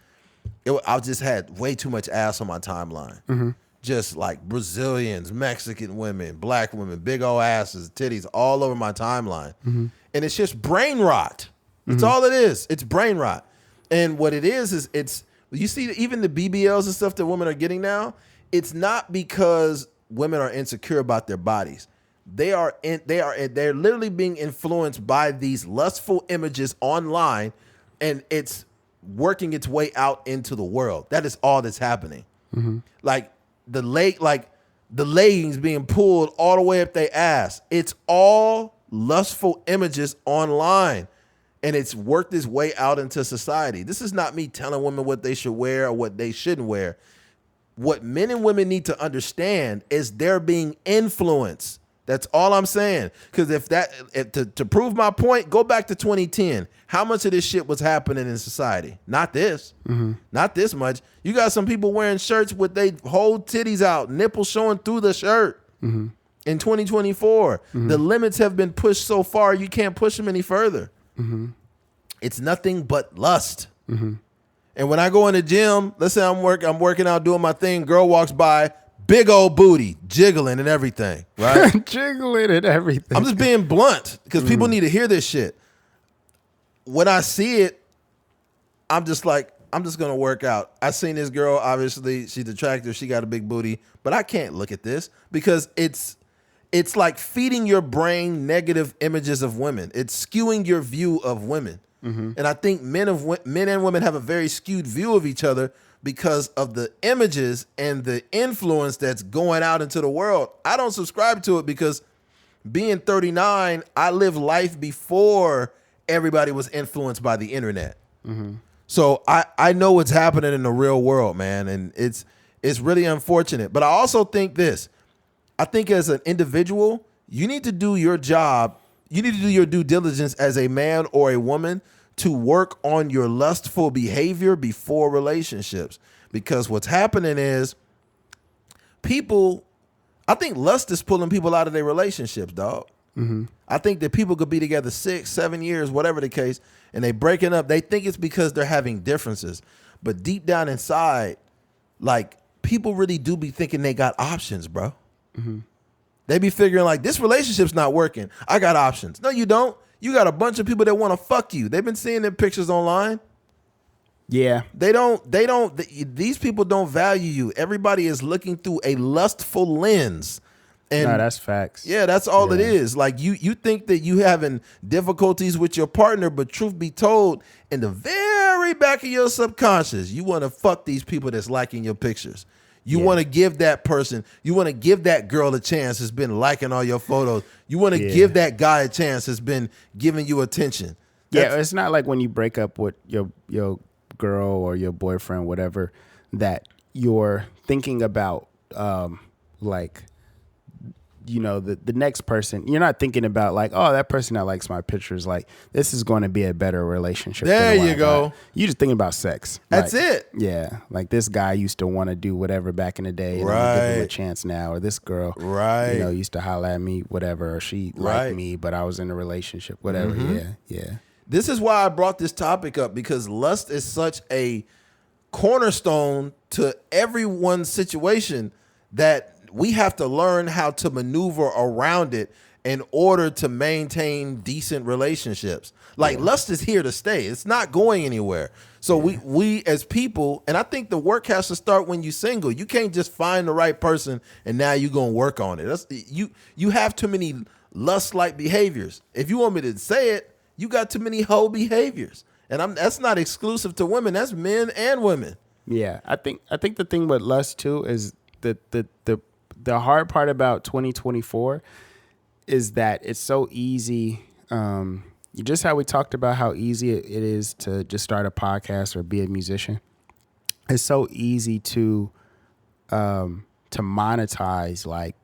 I just had way too much ass on my timeline. Just like Brazilians, Mexican women, black women, big old asses, titties all over my timeline. And it's just brain rot. That's all it is. It's brain rot. And what it is it's, you see even the BBLs and stuff that women are getting now, it's not because women are insecure about their bodies. They're literally being influenced by these lustful images online, and it's working its way out into the world. That is all that's happening. Like the leggings being pulled all the way up their ass. It's all lustful images online, and it's worked its way out into society. This is not me telling women what they should wear or what they shouldn't wear. What men and women need to understand is they're being influenced. That's all I'm saying. Because to prove my point, go back to 2010. How much of this shit was happening in society? Not this. Not this much. You got some people wearing shirts with they whole titties out, nipples showing through the shirt. In 2024, the limits have been pushed so far, you can't push them any further. It's nothing but lust. And when I go in the gym, let's say I'm working out, doing my thing, girl walks by, big old booty, jiggling and everything, right? jiggling and everything. I'm just being blunt because people need to hear this shit. When I see it, I'm just like, I'm just going to work out. I seen this girl, obviously, she's attractive, she got a big booty, but I can't look at this because it's like feeding your brain negative images of women. It's skewing your view of women. And I think men and women have a very skewed view of each other because of the images and the influence that's going out into the world. I don't subscribe to it because being 39, I lived life before everybody was influenced by the internet. So I know what's happening in the real world, man. And it's really unfortunate. But I also think this. I think as an individual, you need to do your job. You need to do your due diligence as a man or a woman to work on your lustful behavior before relationships. Because what's happening is I think lust is pulling people out of their relationships, dog. I think that people could be together 6, 7 years, whatever the case, and they breaking up. They think it's because they're having differences. But deep down inside, like, people really do be thinking they got options, bro. They be figuring like, this relationship's not working. I got options. No, you don't. You got a bunch of people that want to fuck you. They've been seeing their pictures online. Yeah. These people don't value you. Everybody is looking through a lustful lens. And no, that's facts. yeah, that's all it is. Like you think that you having difficulties with your partner, but truth be told, in the very back of your subconscious, you want to fuck these people that's liking your pictures. You want to give that person, you want to give that girl a chance that's been liking all your photos. You want to give that guy a chance that's been giving you attention. Yeah, it's not like when you break up with your girl or your boyfriend, whatever, that you're thinking about like you know, the next person, you're not thinking about like, oh, that person that likes my pictures, like this is going to be a better relationship. There you go. You just thinking about sex. That's like, it. Yeah. Like this guy used to want to do whatever back in the day. And I'm gonna give him a chance now. Or this girl, you know, used to holler at me, whatever. Or she liked me, but I was in a relationship, whatever. Mm-hmm. Yeah. This is why I brought this topic up, because lust is such a cornerstone to everyone's situation that we have to learn how to maneuver around it in order to maintain decent relationships. Like lust is here to stay. It's not going anywhere. So we as people, and I think the work has to start when you're single. You can't just find the right person and now you're going to work on it. You have too many lust-like behaviors. If you want me to say it, you got too many hoe behaviors. And that's not exclusive to women. That's men and women. Yeah. I think the thing with lust too is the hard part about 2024 is that it's so easy. Just how we talked about how easy it is to just start a podcast or be a musician. It's so easy to monetize like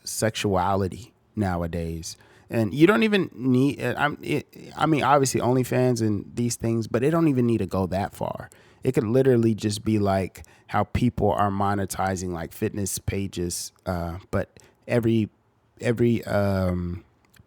sexuality nowadays. And you don't even need, I mean, obviously OnlyFans and these things, but it don't even need to go that far. It could literally just be like how people are monetizing like fitness pages, but every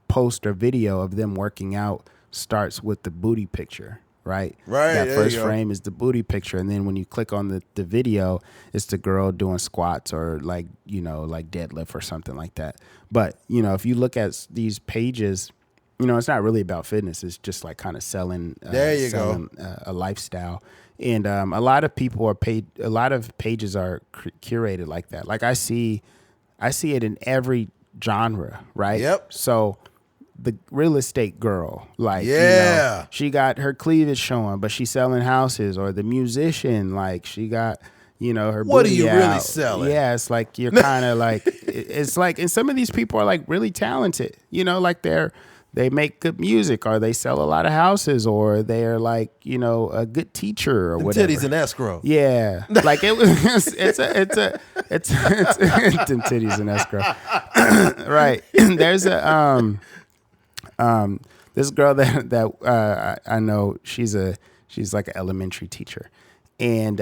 post or video of them working out starts with the booty picture, right? Right. That first frame is the booty picture, and then when you click on the video, it's the girl doing squats or like, you know, like deadlift or something like that. But, you know, if you look at these pages, you know, it's not really about fitness. It's just like kind of selling a lifestyle. And a lot of people are paid. A lot of pages are curated like that. Like I see it in every genre, right? Yep. So the real estate girl, like, you know, she got her cleavage showing, but she's selling houses. Or the musician, like she got, you know, her. What are booty you out. really selling? Yeah, it's like you're kind of like it's like, and some of these people are like really talented. You know, like they make good music, or they sell a lot of houses, or they're like, you know, a good teacher or whatever. Titties in escrow. Yeah, like it was. It's them titties in escrow. Right. There's a this girl that I know. She's like an elementary teacher. And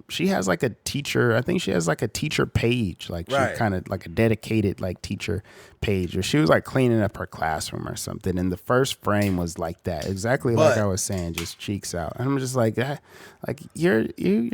she has like a teacher, I think she has like a teacher page, like she kind of like a dedicated like teacher page, or she was like cleaning up her classroom or something. And the first frame was like that, exactly like I was saying, just cheeks out. And I'm just like, you're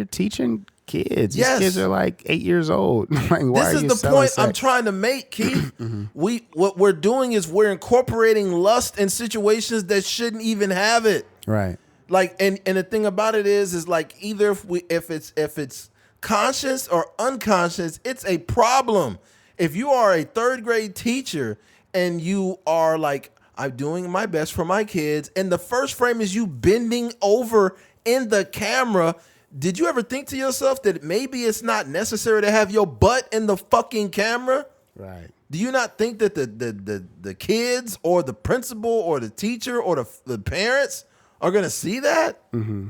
teaching kids. Yes. These kids are like 8 years old. Like, why this is the point I'm trying to make, Keith. What we're doing is we're incorporating lust in situations that shouldn't even have it. Right. Like, and the thing about it is like either if it's conscious or unconscious, it's a problem. If you are a third grade teacher and you are like, I'm doing my best for my kids, and the first frame is you bending over in the camera, did you ever think to yourself that maybe it's not necessary to have your butt in the fucking camera? Right. Do you not think that the kids or the principal or the teacher or the parents are gonna see that? Mm-hmm.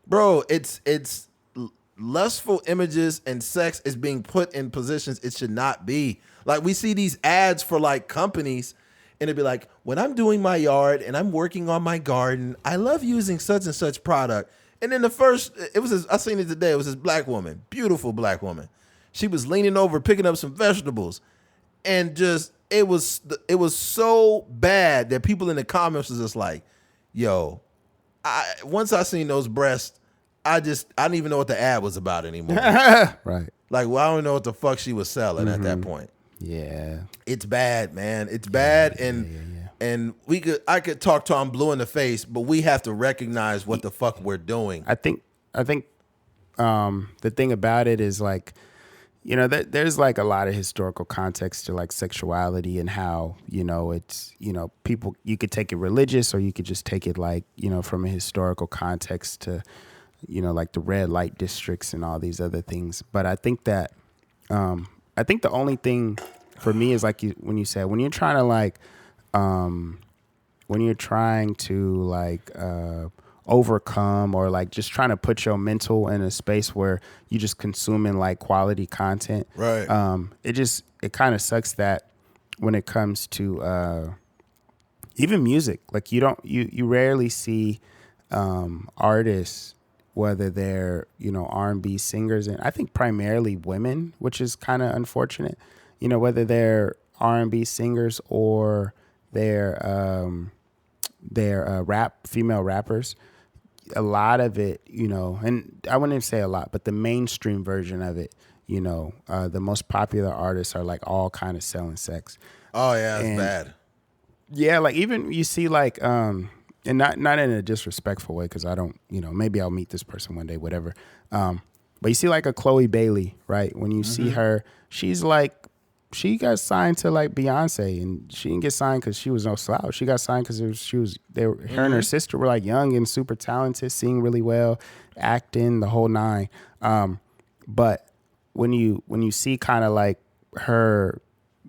Bro, it's lustful images and sex is being put in positions it should not be. Like we see these ads for like companies, and it'd be like, when I'm doing my yard and I'm working on my garden, I love using such and such product. And then I seen it today. It was this black woman, beautiful black woman. She was leaning over picking up some vegetables, and just it was so bad that people in the comments was just like, yo. Once I seen those breasts, I didn't even know what the ad was about anymore. Right. Like, well, I don't know what the fuck she was selling at that point. Yeah. It's bad, man. It's bad, and I could talk Tom Blue in the face, but we have to recognize what the fuck we're doing. I think the thing about it is like, you know, there's like a lot of historical context to like sexuality and how, you know, it's, you know, people, you could take it religious or you could just take it like, you know, from a historical context to, you know, like the red light districts and all these other things. But I think that, I think the only thing for me is like when you're trying to overcome or like just trying to put your mental in a space where you just consuming like quality content. Right. It kind of sucks that when it comes to even music. Like you rarely see artists, whether they're, R&B singers, and I think primarily women, which is kind of unfortunate, whether they're R&B singers or they're female rappers. A lot of it, and I wouldn't even say a lot, but the mainstream version of it, the most popular artists are like all kind of selling sex. Oh yeah, it's bad. Yeah, like even you see like and not in a disrespectful way, because I don't, maybe I'll meet this person one day, whatever. But you see like a Chloe Bailey, right? When you see her, she's like, she got signed to like Beyonce, and she didn't get signed because she was no slouch. She got signed because her and her sister were like young and super talented, sing really well, acting, the whole nine. But when you see kind of like her,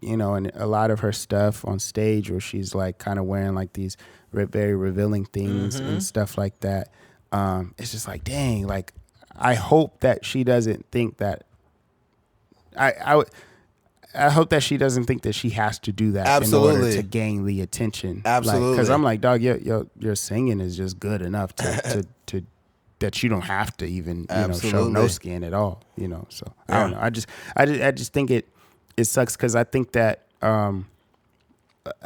and a lot of her stuff on stage where she's like kind of wearing like these very revealing things and stuff like that, it's just like, dang, like I hope that she doesn't think that I hope that she doesn't think that she has to do that in order to gain the attention. Absolutely. Because I'm like, dog, your singing is just good enough to that you don't have to even show no skin at all. So I don't know. I just think it sucks, because I think that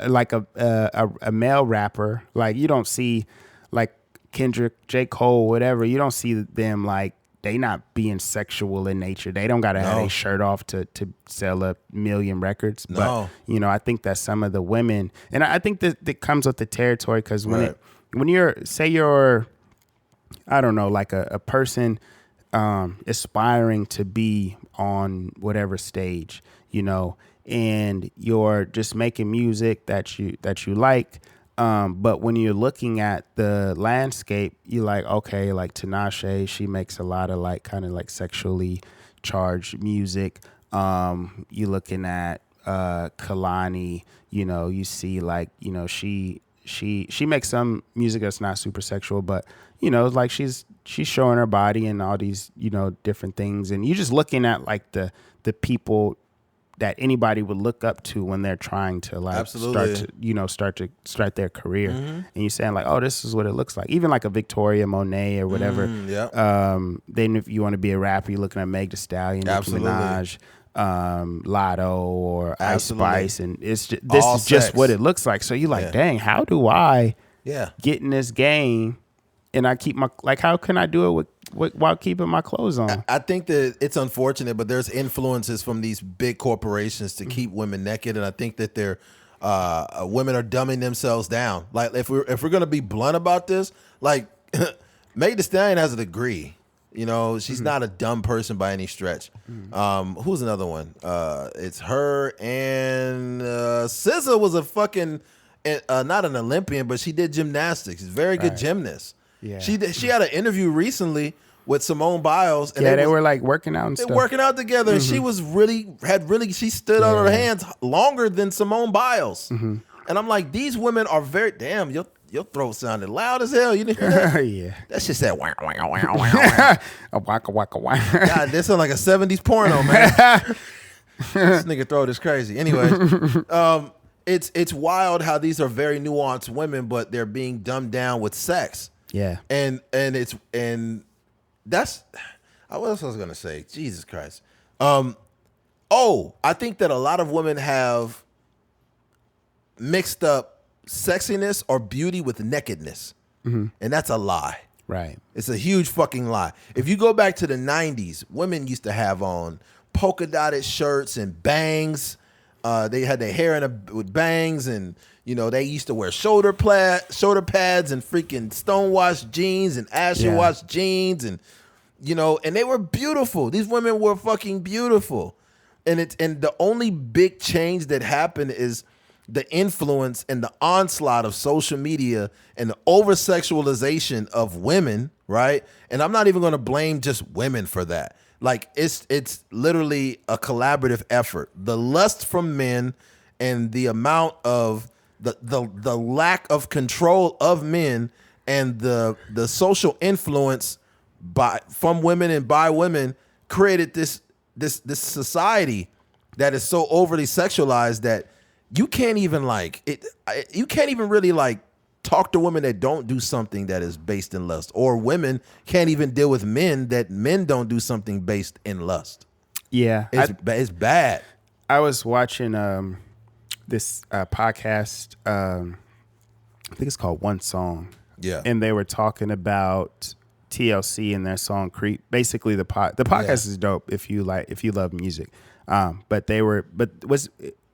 like a male rapper, like you don't see like Kendrick, J. Cole, whatever. You don't see them like, they not being sexual in nature. They don't got to have a shirt off to sell 1 million records. But, I think that some of the women, and I think that comes with the territory, because when you're, I don't know, like a person aspiring to be on whatever stage, and you're just making music that you like. But when you're looking at the landscape, you're like, okay, like Tinashe, she makes a lot of like kind of like sexually charged music. You're looking at Kalani, you see like, she makes some music that's not super sexual, but like she's showing her body and all these, different things. And you're just looking at like the people that anybody would look up to when they're trying to like start their career. And you're saying like, oh, this is what it looks like. Even like a Victoria Monet or whatever. Then if you want to be a rapper, you're looking at Meg Thee Stallion, Nicki Minaj, Lotto, or Ice Spice, and this is just what it looks like. So you're like, dang, how do I get in this game and I keep my, like, how can I do it while keeping my clothes on? I think that it's unfortunate, but there's influences from these big corporations to keep women naked, and I think that they're women are dumbing themselves down. Like if we're gonna be blunt about this, like Meg Thee Stallion has a degree. She's not a dumb person by any stretch. Who's another one? It's her, and SZA was a fucking not an Olympian, but she did gymnastics. She's a very good gymnast. Yeah, she had an interview recently with Simone Biles, and they were like working out and they're stuff. working out together, and she was she stood on her hands longer than Simone Biles. And I'm like, these women are very damn. Your throat sounded loud as hell. You didn't hear that? Yeah, that shit said wow wow wow wow. A waka waka waka. God, that sound like a '70s porno, man. This nigga throat is crazy. Anyway, it's wild how these are very nuanced women, but they're being dumbed down with sex. Yeah. And that's what else I was gonna say. Jesus Christ. I think that a lot of women have mixed up sexiness or beauty with nakedness. And that's a lie. Right. It's a huge fucking lie. If you go back to the 90s, women used to have on polka dotted shirts and bangs. They had their hair with bangs, and they used to wear shoulder pads and freaking stonewashed jeans and ashen washed jeans, and and they were beautiful. These women were fucking beautiful, and the only big change that happened is the influence and the onslaught of social media and the over sexualization of women, right? And I'm not even going to blame just women for that. Like it's literally a collaborative effort. The lust from men and the amount of the lack of control of men and the social influence from women and by women created this society that is so overly sexualized that you can't even like it. You can't even really like talk to women that don't do something that is based in lust, or women can't even deal with men that men don't do something based in lust. Yeah, it's bad. I was watching this podcast. I think it's called One Song. Yeah, and they were talking about TLC and their song "Creep." Basically, the podcast is dope if you love music. But was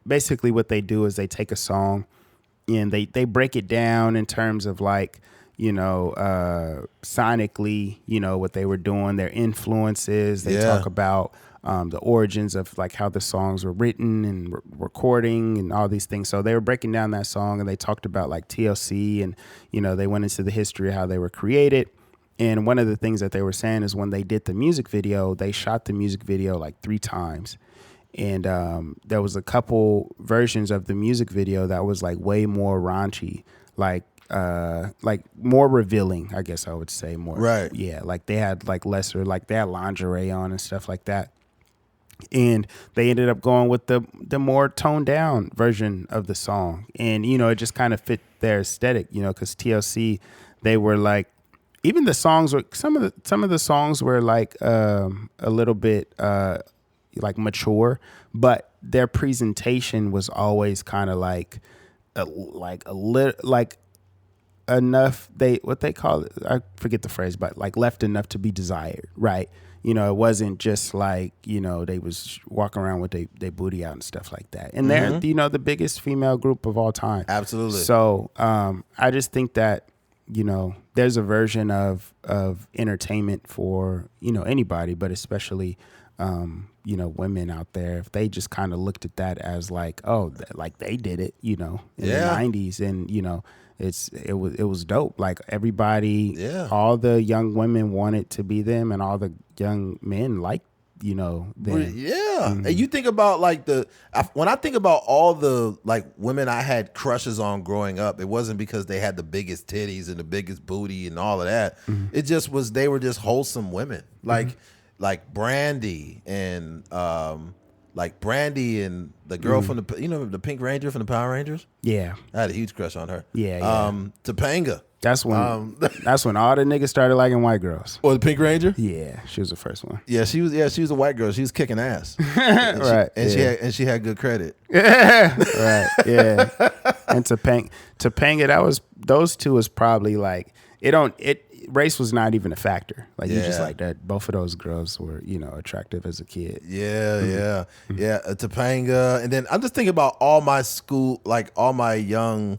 basically what they do is they take a song and they break it down in terms of like, you know, sonically, you know, what they were doing, their influences. They talk about the origins of like how the songs were written and recording and all these things. So they were breaking down that song and they talked about like TLC and, you know, they went into the history of how they were created. And one of the things that they were saying is when they did the music video, they shot the music video like 3 times. And there was a couple versions of the music video that was like way more raunchy, like more revealing, I guess I would say more. Right. Yeah. Like they had like lesser, like they had lingerie on and stuff like that. And they ended up going with the more toned down version of the song. And, you know, it just kind of fit their aesthetic, you know, because TLC, they were like, even the songs were, some of the songs were like a little bit like mature, but their presentation was always kind of like a little like enough, what they call it, I forget the phrase, but like left enough to be desired, right? You know, it wasn't just like, you know, they was walking around with they booty out and stuff like that. And they're, you know, the biggest female group of all time. Absolutely. So I just think that, you know, there's a version of entertainment for, you know, anybody, but especially, you know, women out there, if they just kind of looked at that as like, oh, like they did it, you know, in the 90s. And, you know, it was dope. Like everybody, all the young women wanted to be them, and all the young men liked, you know, them. Yeah. And you think about like when I think about all the like women I had crushes on growing up, it wasn't because they had the biggest titties and the biggest booty and all of that. It just was, they were just wholesome women. Like Brandy and the girl from the, you know, the Pink Ranger from the Power Rangers. Yeah, I had a huge crush on her. Yeah. Topanga. That's when all the niggas started liking white girls. Or the Pink Ranger. Yeah, she was the first one. Yeah, she was a white girl. She was kicking ass. Right. She had good credit. Right. Yeah. And Topanga, those two was probably like race was not even a factor. Like you just like that. Both of those girls were, you know, attractive as a kid. Yeah. Topanga, and then I'm just thinking about all my school, like all my young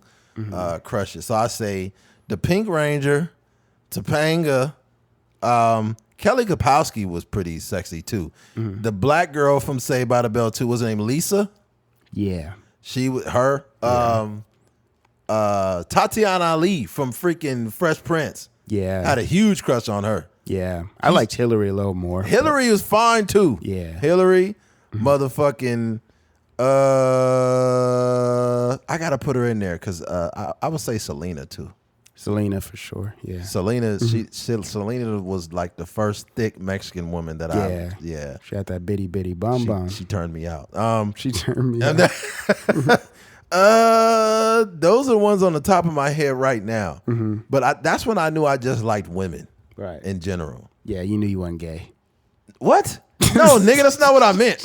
crushes. So I say the Pink Ranger, Topanga, Kelly Kapowski was pretty sexy too. The black girl from Saved by the Bell too, was her name Lisa? Yeah, her. Tatiana Ali from freaking Fresh Prince. Yeah, I had a huge crush on her. Yeah, I liked Hillary a little more. Hillary was fine too. Yeah, Hillary, motherfucking. I gotta put her in there because I would say Selena too. Selena for sure. Yeah, Selena. Selena was like the first thick Mexican woman that she had that bitty bum. She turned me out. She turned me out. Those are the ones on the top of my head right now. But that's when I knew I just liked women, right? In general. Yeah, you knew you weren't gay. What? No, nigga, that's not what I meant.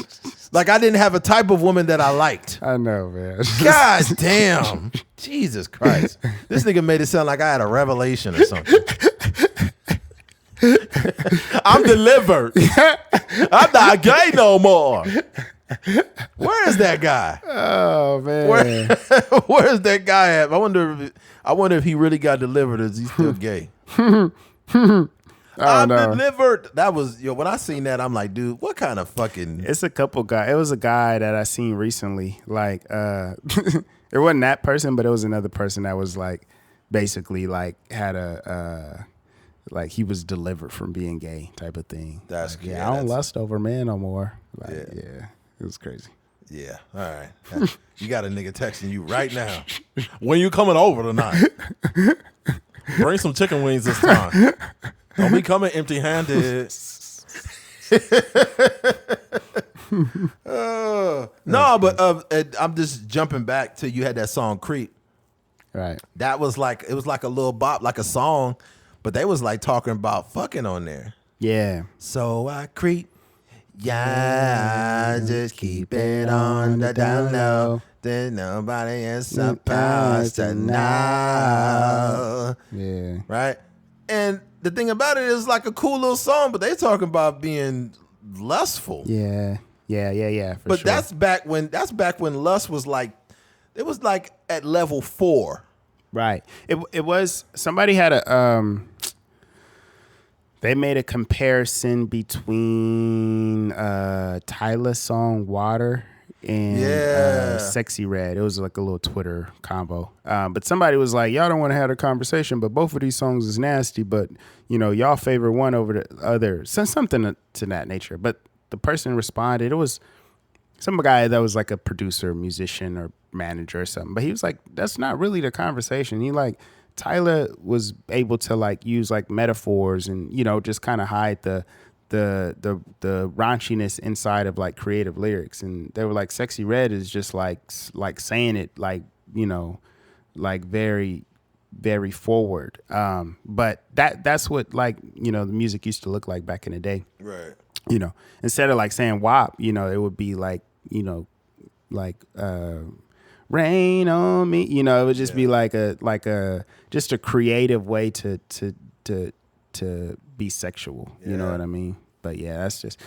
Like I didn't have a type of woman that I liked. I know, man. God damn. Jesus Christ. This nigga made it sound like I had a revelation or something. I'm delivered. I'm not gay no more. Where is that guy? Oh man, where is that guy at? I wonder if he really got delivered. Or is he still gay? I'm delivered. That was when I seen that, I'm like, dude, what kind of fucking? It's a couple guys. It was a guy that I seen recently. Like, it wasn't that person, but it was another person that was like, basically like had a. Like he was delivered from being gay type of thing. That's like, I don't lust over men no more. Like, yeah, it was crazy. Yeah, all right. You got a nigga texting you right now. When you coming over tonight? Bring some chicken wings this time. Don't be coming empty-handed. No, but I'm just jumping back to you had that song Creep. Right. That was like it was like a little bop, like a song, but they was like talking about fucking on there. Yeah. So I creep. Yeah, just keep it on the down low. There's nobody is supposed to know. Yeah. Right? And the thing about it is like a cool little song, but they talking about being lustful. Yeah. For But sure. that's back when lust was like it was like at level 4. Right. It was somebody had a they made a comparison between Tyla's song Water and Sexy Red. It was like a little Twitter combo. But somebody was like, y'all don't want to have a conversation, but both of these songs is nasty, but y'all favor one over the other. Something to that nature. But the person responded, it was some guy that was like a producer, musician, or manager or something. But he was like, that's not really the conversation. He like, Tyler was able to like use like metaphors and just kind of hide the raunchiness inside of like creative lyrics, and they were like Sexy Red is just like saying it like like very very forward, but that's what like the music used to look like back in the day, right? Instead of like saying WAP, it would be like like rain on me, it would just be like a just a creative way to be sexual, you know what I mean? But yeah, it's just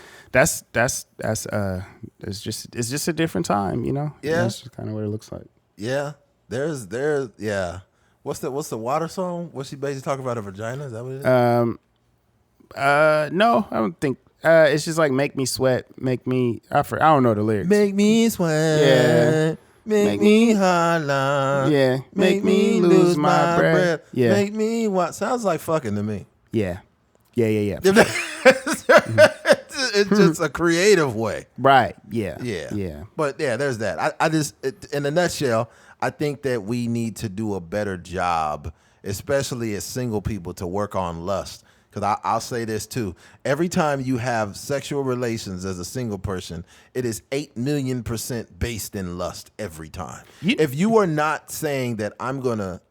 a different time, Yeah, that's just kind of what it looks like. Yeah, there's what's the Water song? What's she basically talking about, a vagina? Is that what it is? No, I don't think. It's just like make me sweat, make me. I don't know the lyrics. Make me sweat. Yeah. Make me holler. Yeah. Make me lose my breath. Yeah. Make me what? Sounds like fucking to me. Yeah. It's just a creative way. Right. Yeah. Yeah. But yeah, there's that. I just, in a nutshell, I think that we need to do a better job, especially as single people, to work on lust. Because I'll say this too. Every time you have sexual relations as a single person, it is 8 million% based in lust every time. If you are not saying that I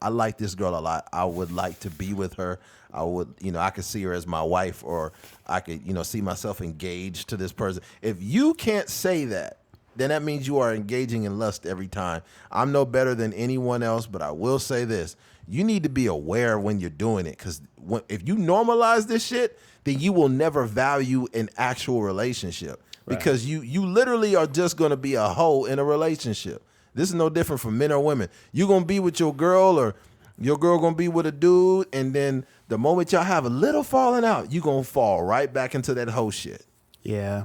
like this girl a lot, I would like to be with her, I would, I could see her as my wife, or I could, see myself engaged to this person. If you can't say that, then that means you are engaging in lust every time. I'm no better than anyone else, but I will say this. You need to be aware when you're doing it, because if you normalize this shit, then you will never value an actual relationship, because you literally are just going to be a hoe in a relationship. This is no different from men or women. You're going to be with your girl, or your girl going to be with a dude, and then the moment y'all have a little falling out, you're going to fall right back into that hoe shit. Yeah.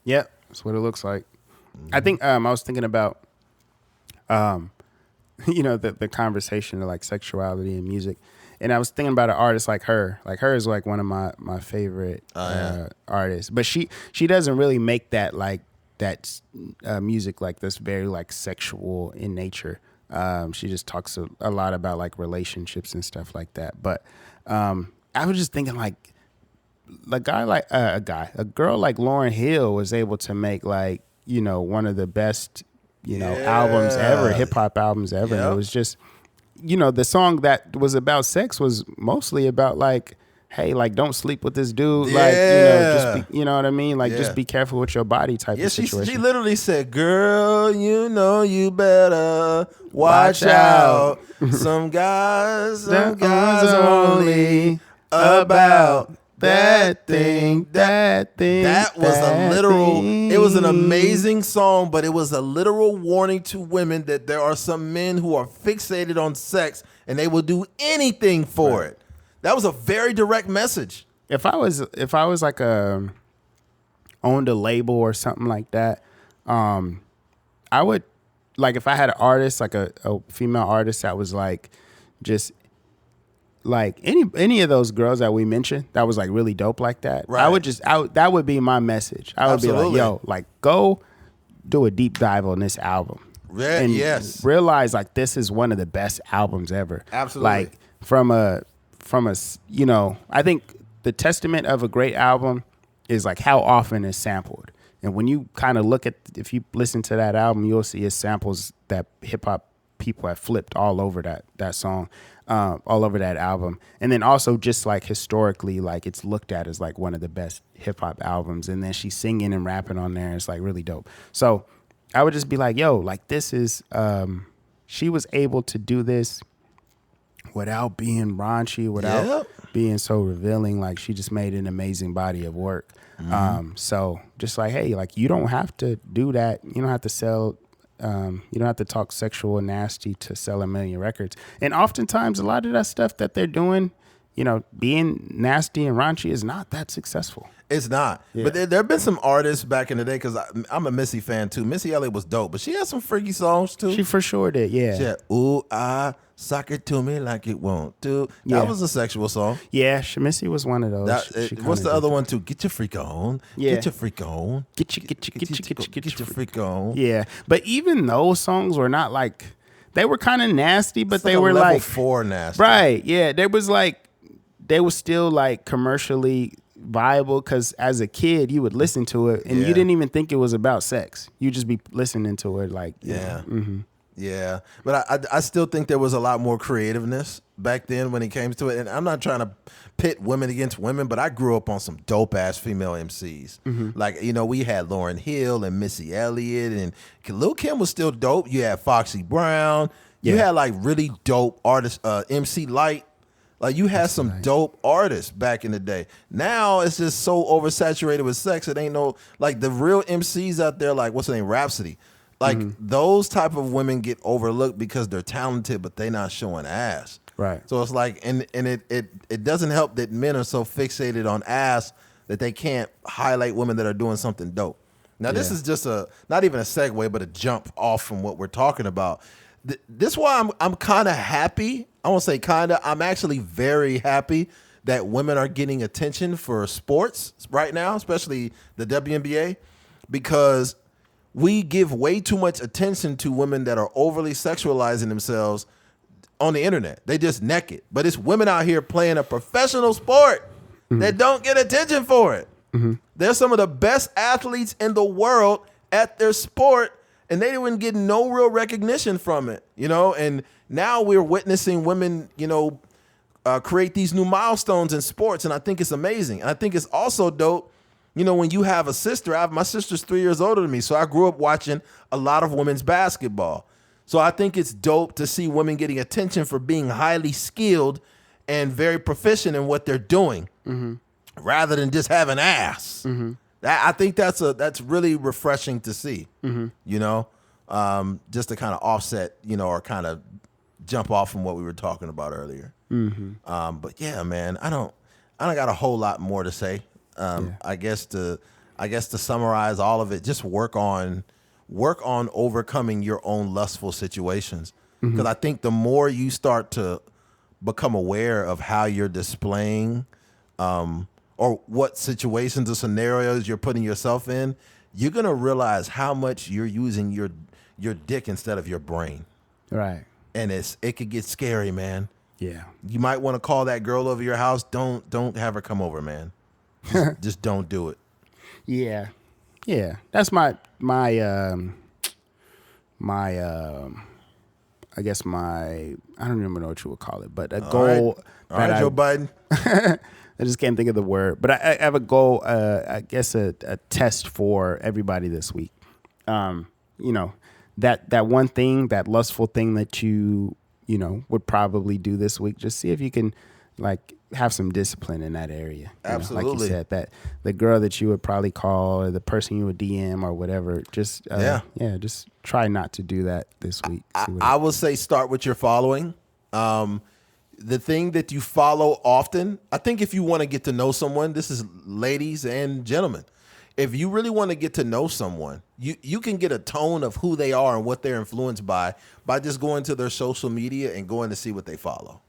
Yep. That's what it looks like. I think I was thinking about the conversation of like sexuality and music, and I was thinking about an artist like her. Like her is like one of my favorite artists, but she doesn't really make that like that music like this very like sexual in nature. She just talks a lot about like relationships and stuff like that. But I was just thinking like a girl like Lauryn Hill was able to make like one of the best albums ever, hip hop albums ever. Yep. It was just the song that was about sex was mostly about like, hey, like don't sleep with this dude, like just be, what I mean, like just be careful with your body type of situation. She literally said, girl, you better watch out. Some guys are only about that thing. That was a literal thing. It was an amazing song, but it was a literal warning to women that there are some men who are fixated on sex and they will do anything for it. That was a very direct message. If I was like owned a label or something like that, I would like, if I had an artist, like a female artist that was like just like any of those girls that we mentioned that was like really dope like that, right. That would be my message. I would Absolutely. Be like, yo, like go do a deep dive on this album. And realize like this is one of the best albums ever. Absolutely. Like from a I think the testament of a great album is like how often it's sampled. And when you kind of look at, if you listen to that album, you'll see his samples that hip hop people have flipped all over that song, all over that album. And then also just like historically, like it's looked at as like one of the best hip hop albums. And then she's singing and rapping on there. It's like really dope. So I would just be like, yo, like this is, she was able to do this without being raunchy, without being so revealing. Like she just made an amazing body of work. So just like, hey, like you don't have to do that. You don't have to sell, you don't have to talk sexual and nasty to sell 1 million records. And oftentimes a lot of that stuff that they're doing, you know, being nasty and raunchy is not that successful. It's not. Yeah. But there have been some artists back in the day, because I'm a Missy fan too. Missy Elliott was dope, but she had some freaky songs too. She for sure did, yeah. She had, ooh, sock it to me like it won't do. That was a sexual song. Yeah, Missy was one of those. What's the other one too? Get your freak on. Yeah. Get your freak on. Get your freak on. Yeah. But even those songs were not like, they were kind of nasty, but it's they like were level like 4 nasty. Right. Yeah. There was like, they were still like commercially viable, because as a kid you would listen to it and you didn't even think it was about sex. You just be listening to it like Yeah, but I still think there was a lot more creativeness back then when it came to it. And I'm not trying to pit women against women, but I grew up on some dope ass female MCs. Like, you know, we had Lauryn Hill and Missy Elliott, and Lil' Kim was still dope. You had Foxy Brown. You had like really dope artists, MC Lyte. Like you had some dope artists back in the day. Now it's just so oversaturated with sex. It ain't no, like the real MCs out there, like what's her name, Rhapsody. Like those type of women get overlooked because they're talented, but they not showing ass. Right. So it's like, and it doesn't help that men are so fixated on ass that they can't highlight women that are doing something dope. Now this is just not even a segue, but a jump off from what we're talking about. This is why I'm kind of happy. I won't say kind of. I'm actually very happy that women are getting attention for sports right now, especially the WNBA, because we give way too much attention to women that are overly sexualizing themselves on the internet. They just naked. But it's women out here playing a professional sport that don't get attention for it. They're some of the best athletes in the world at their sport, and they didn't get no real recognition from it, you know? And now we're witnessing women, you know, create these new milestones in sports, and I think it's amazing. And I think it's also dope, you know, when you have a sister. My sister's 3 years older than me, so I grew up watching a lot of women's basketball. So I think it's dope to see women getting attention for being highly skilled and very proficient in what they're doing, rather than just having ass. I think that's really refreshing to see, you know, just to kind of offset, you know, or kind of jump off from what we were talking about earlier. But yeah, man, I don't got a whole lot more to say. I guess to summarize all of it, just work on overcoming your own lustful situations. Because I think the more you start to become aware of how you're displaying, or what situations or scenarios you're putting yourself in, you're gonna realize how much you're using your dick instead of your brain. Right. And it could get scary, man. Yeah. You might want to call that girl over your house. Don't have her come over, man. Just don't do it. Yeah. Yeah. That's my I guess I don't even know what you would call it, but a goal. All right, Joe Biden. I just can't think of the word, but I have a goal. I guess a test for everybody this week. You know, that one thing, that lustful thing that you know would probably do this week. Just see if you can like have some discipline in that area. Absolutely. Like you said, that the girl that you would probably call, or the person you would DM or whatever. Just just try not to do that this week. I will say start with your following. The thing that you follow often, I think if you want to get to know someone, this is ladies and gentlemen, if you really want to get to know someone, you can get a tone of who they are and what they're influenced by just going to their social media and going to see what they follow.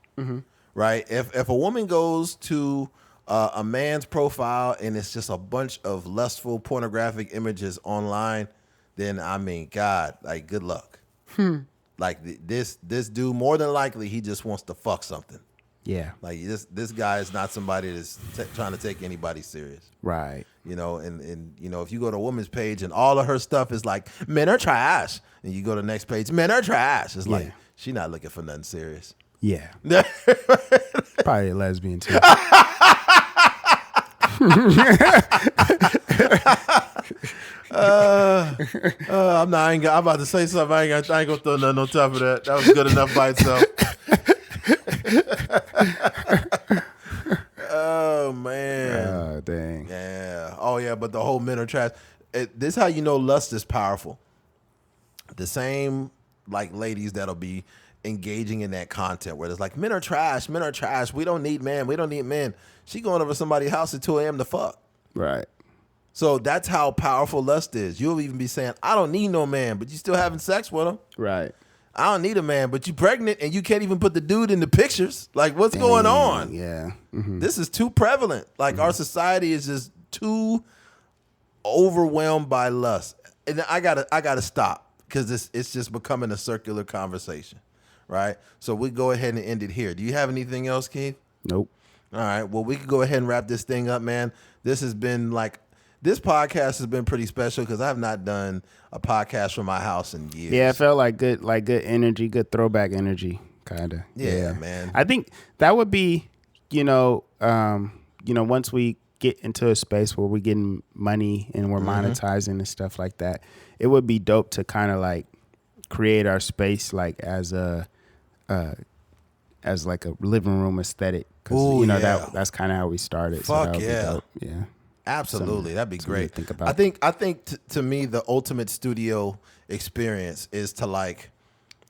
Right? If a woman goes to a man's profile and it's just a bunch of lustful pornographic images online, then I mean, God, like good luck. Like this dude, more than likely, he just wants to fuck something. Yeah. Like this guy is not somebody that's trying to take anybody serious. Right. You know, and you know, if you go to a woman's page and all of her stuff is like men are trash, and you go to the next page, men are trash. It's like she not looking for nothing serious. Yeah. Probably a lesbian too. I'm about to say something. I ain't gonna throw nothing on top of that. That was good enough by itself. Oh man. Oh dang. Yeah. Oh yeah. But the whole men are trash. This is how you know lust is powerful. The same like ladies that'll be engaging in that content where it's like men are trash. Men are trash. We don't need men. We don't need men. She going over somebody's house at 2 a.m. to fuck. Right. So that's how powerful lust is. You'll even be saying, I don't need no man, but you still having sex with him. Right. I don't need a man, but you pregnant and you can't even put the dude in the pictures. Like, what's going on? Yeah. Mm-hmm. This is too prevalent. Like, our society is just too overwhelmed by lust. And I gotta stop because it's just becoming a circular conversation, right? So we go ahead and end it here. Do you have anything else, Keith? Nope. All right. Well, we could go ahead and wrap this thing up, man. This podcast has been pretty special because I have not done a podcast from my house in years. Yeah, it felt like good energy, good throwback energy, kind of. Yeah, man. I think that would be, once we get into a space where we're getting money and we're monetizing and stuff like that, it would be dope to kind of like create our space like as like a living room aesthetic. Because that's kind of how we started. Fuck so yeah. Yeah. Absolutely, that'd be great. Think about. I think to me the ultimate studio experience is to like.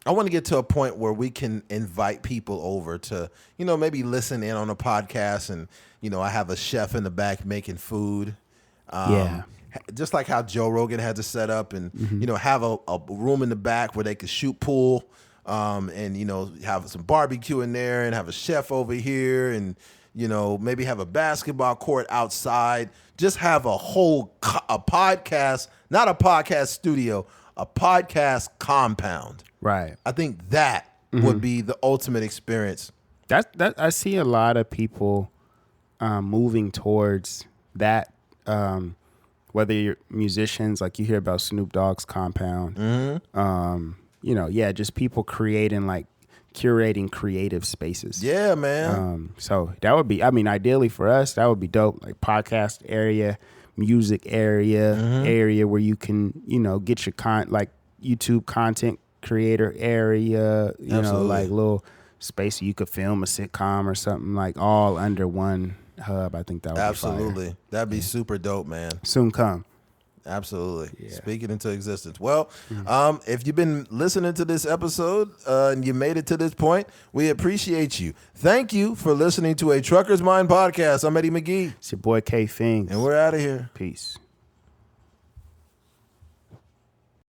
I want to get to a point where we can invite people over to maybe listen in on a podcast, and I have a chef in the back making food. Just like how Joe Rogan had to set up, and have a room in the back where they could shoot pool, and have some barbecue in there, and have a chef over here, and maybe have a basketball court outside. Just have a whole a podcast, not a podcast studio, a podcast compound. Right. I think that would be the ultimate experience. That I see a lot of people moving towards that. Whether you're musicians, like you hear about Snoop Dogg's compound. Just people curating creative spaces. Yeah, man. So that would be, ideally for us, that would be dope. Like podcast area, music area, area where you can, get your like YouTube content creator area, like little space you could film a sitcom or something, like all under one hub. I think that would be fire. That'd be super dope, man. Soon come. Absolutely. Yeah. Speaking into existence. Well, if you've been listening to this episode and you made it to this point, we appreciate you. Thank you for listening to a Trucker's Mind podcast. I'm Eddie McGee. It's your boy K Fing. And we're out of here. Peace.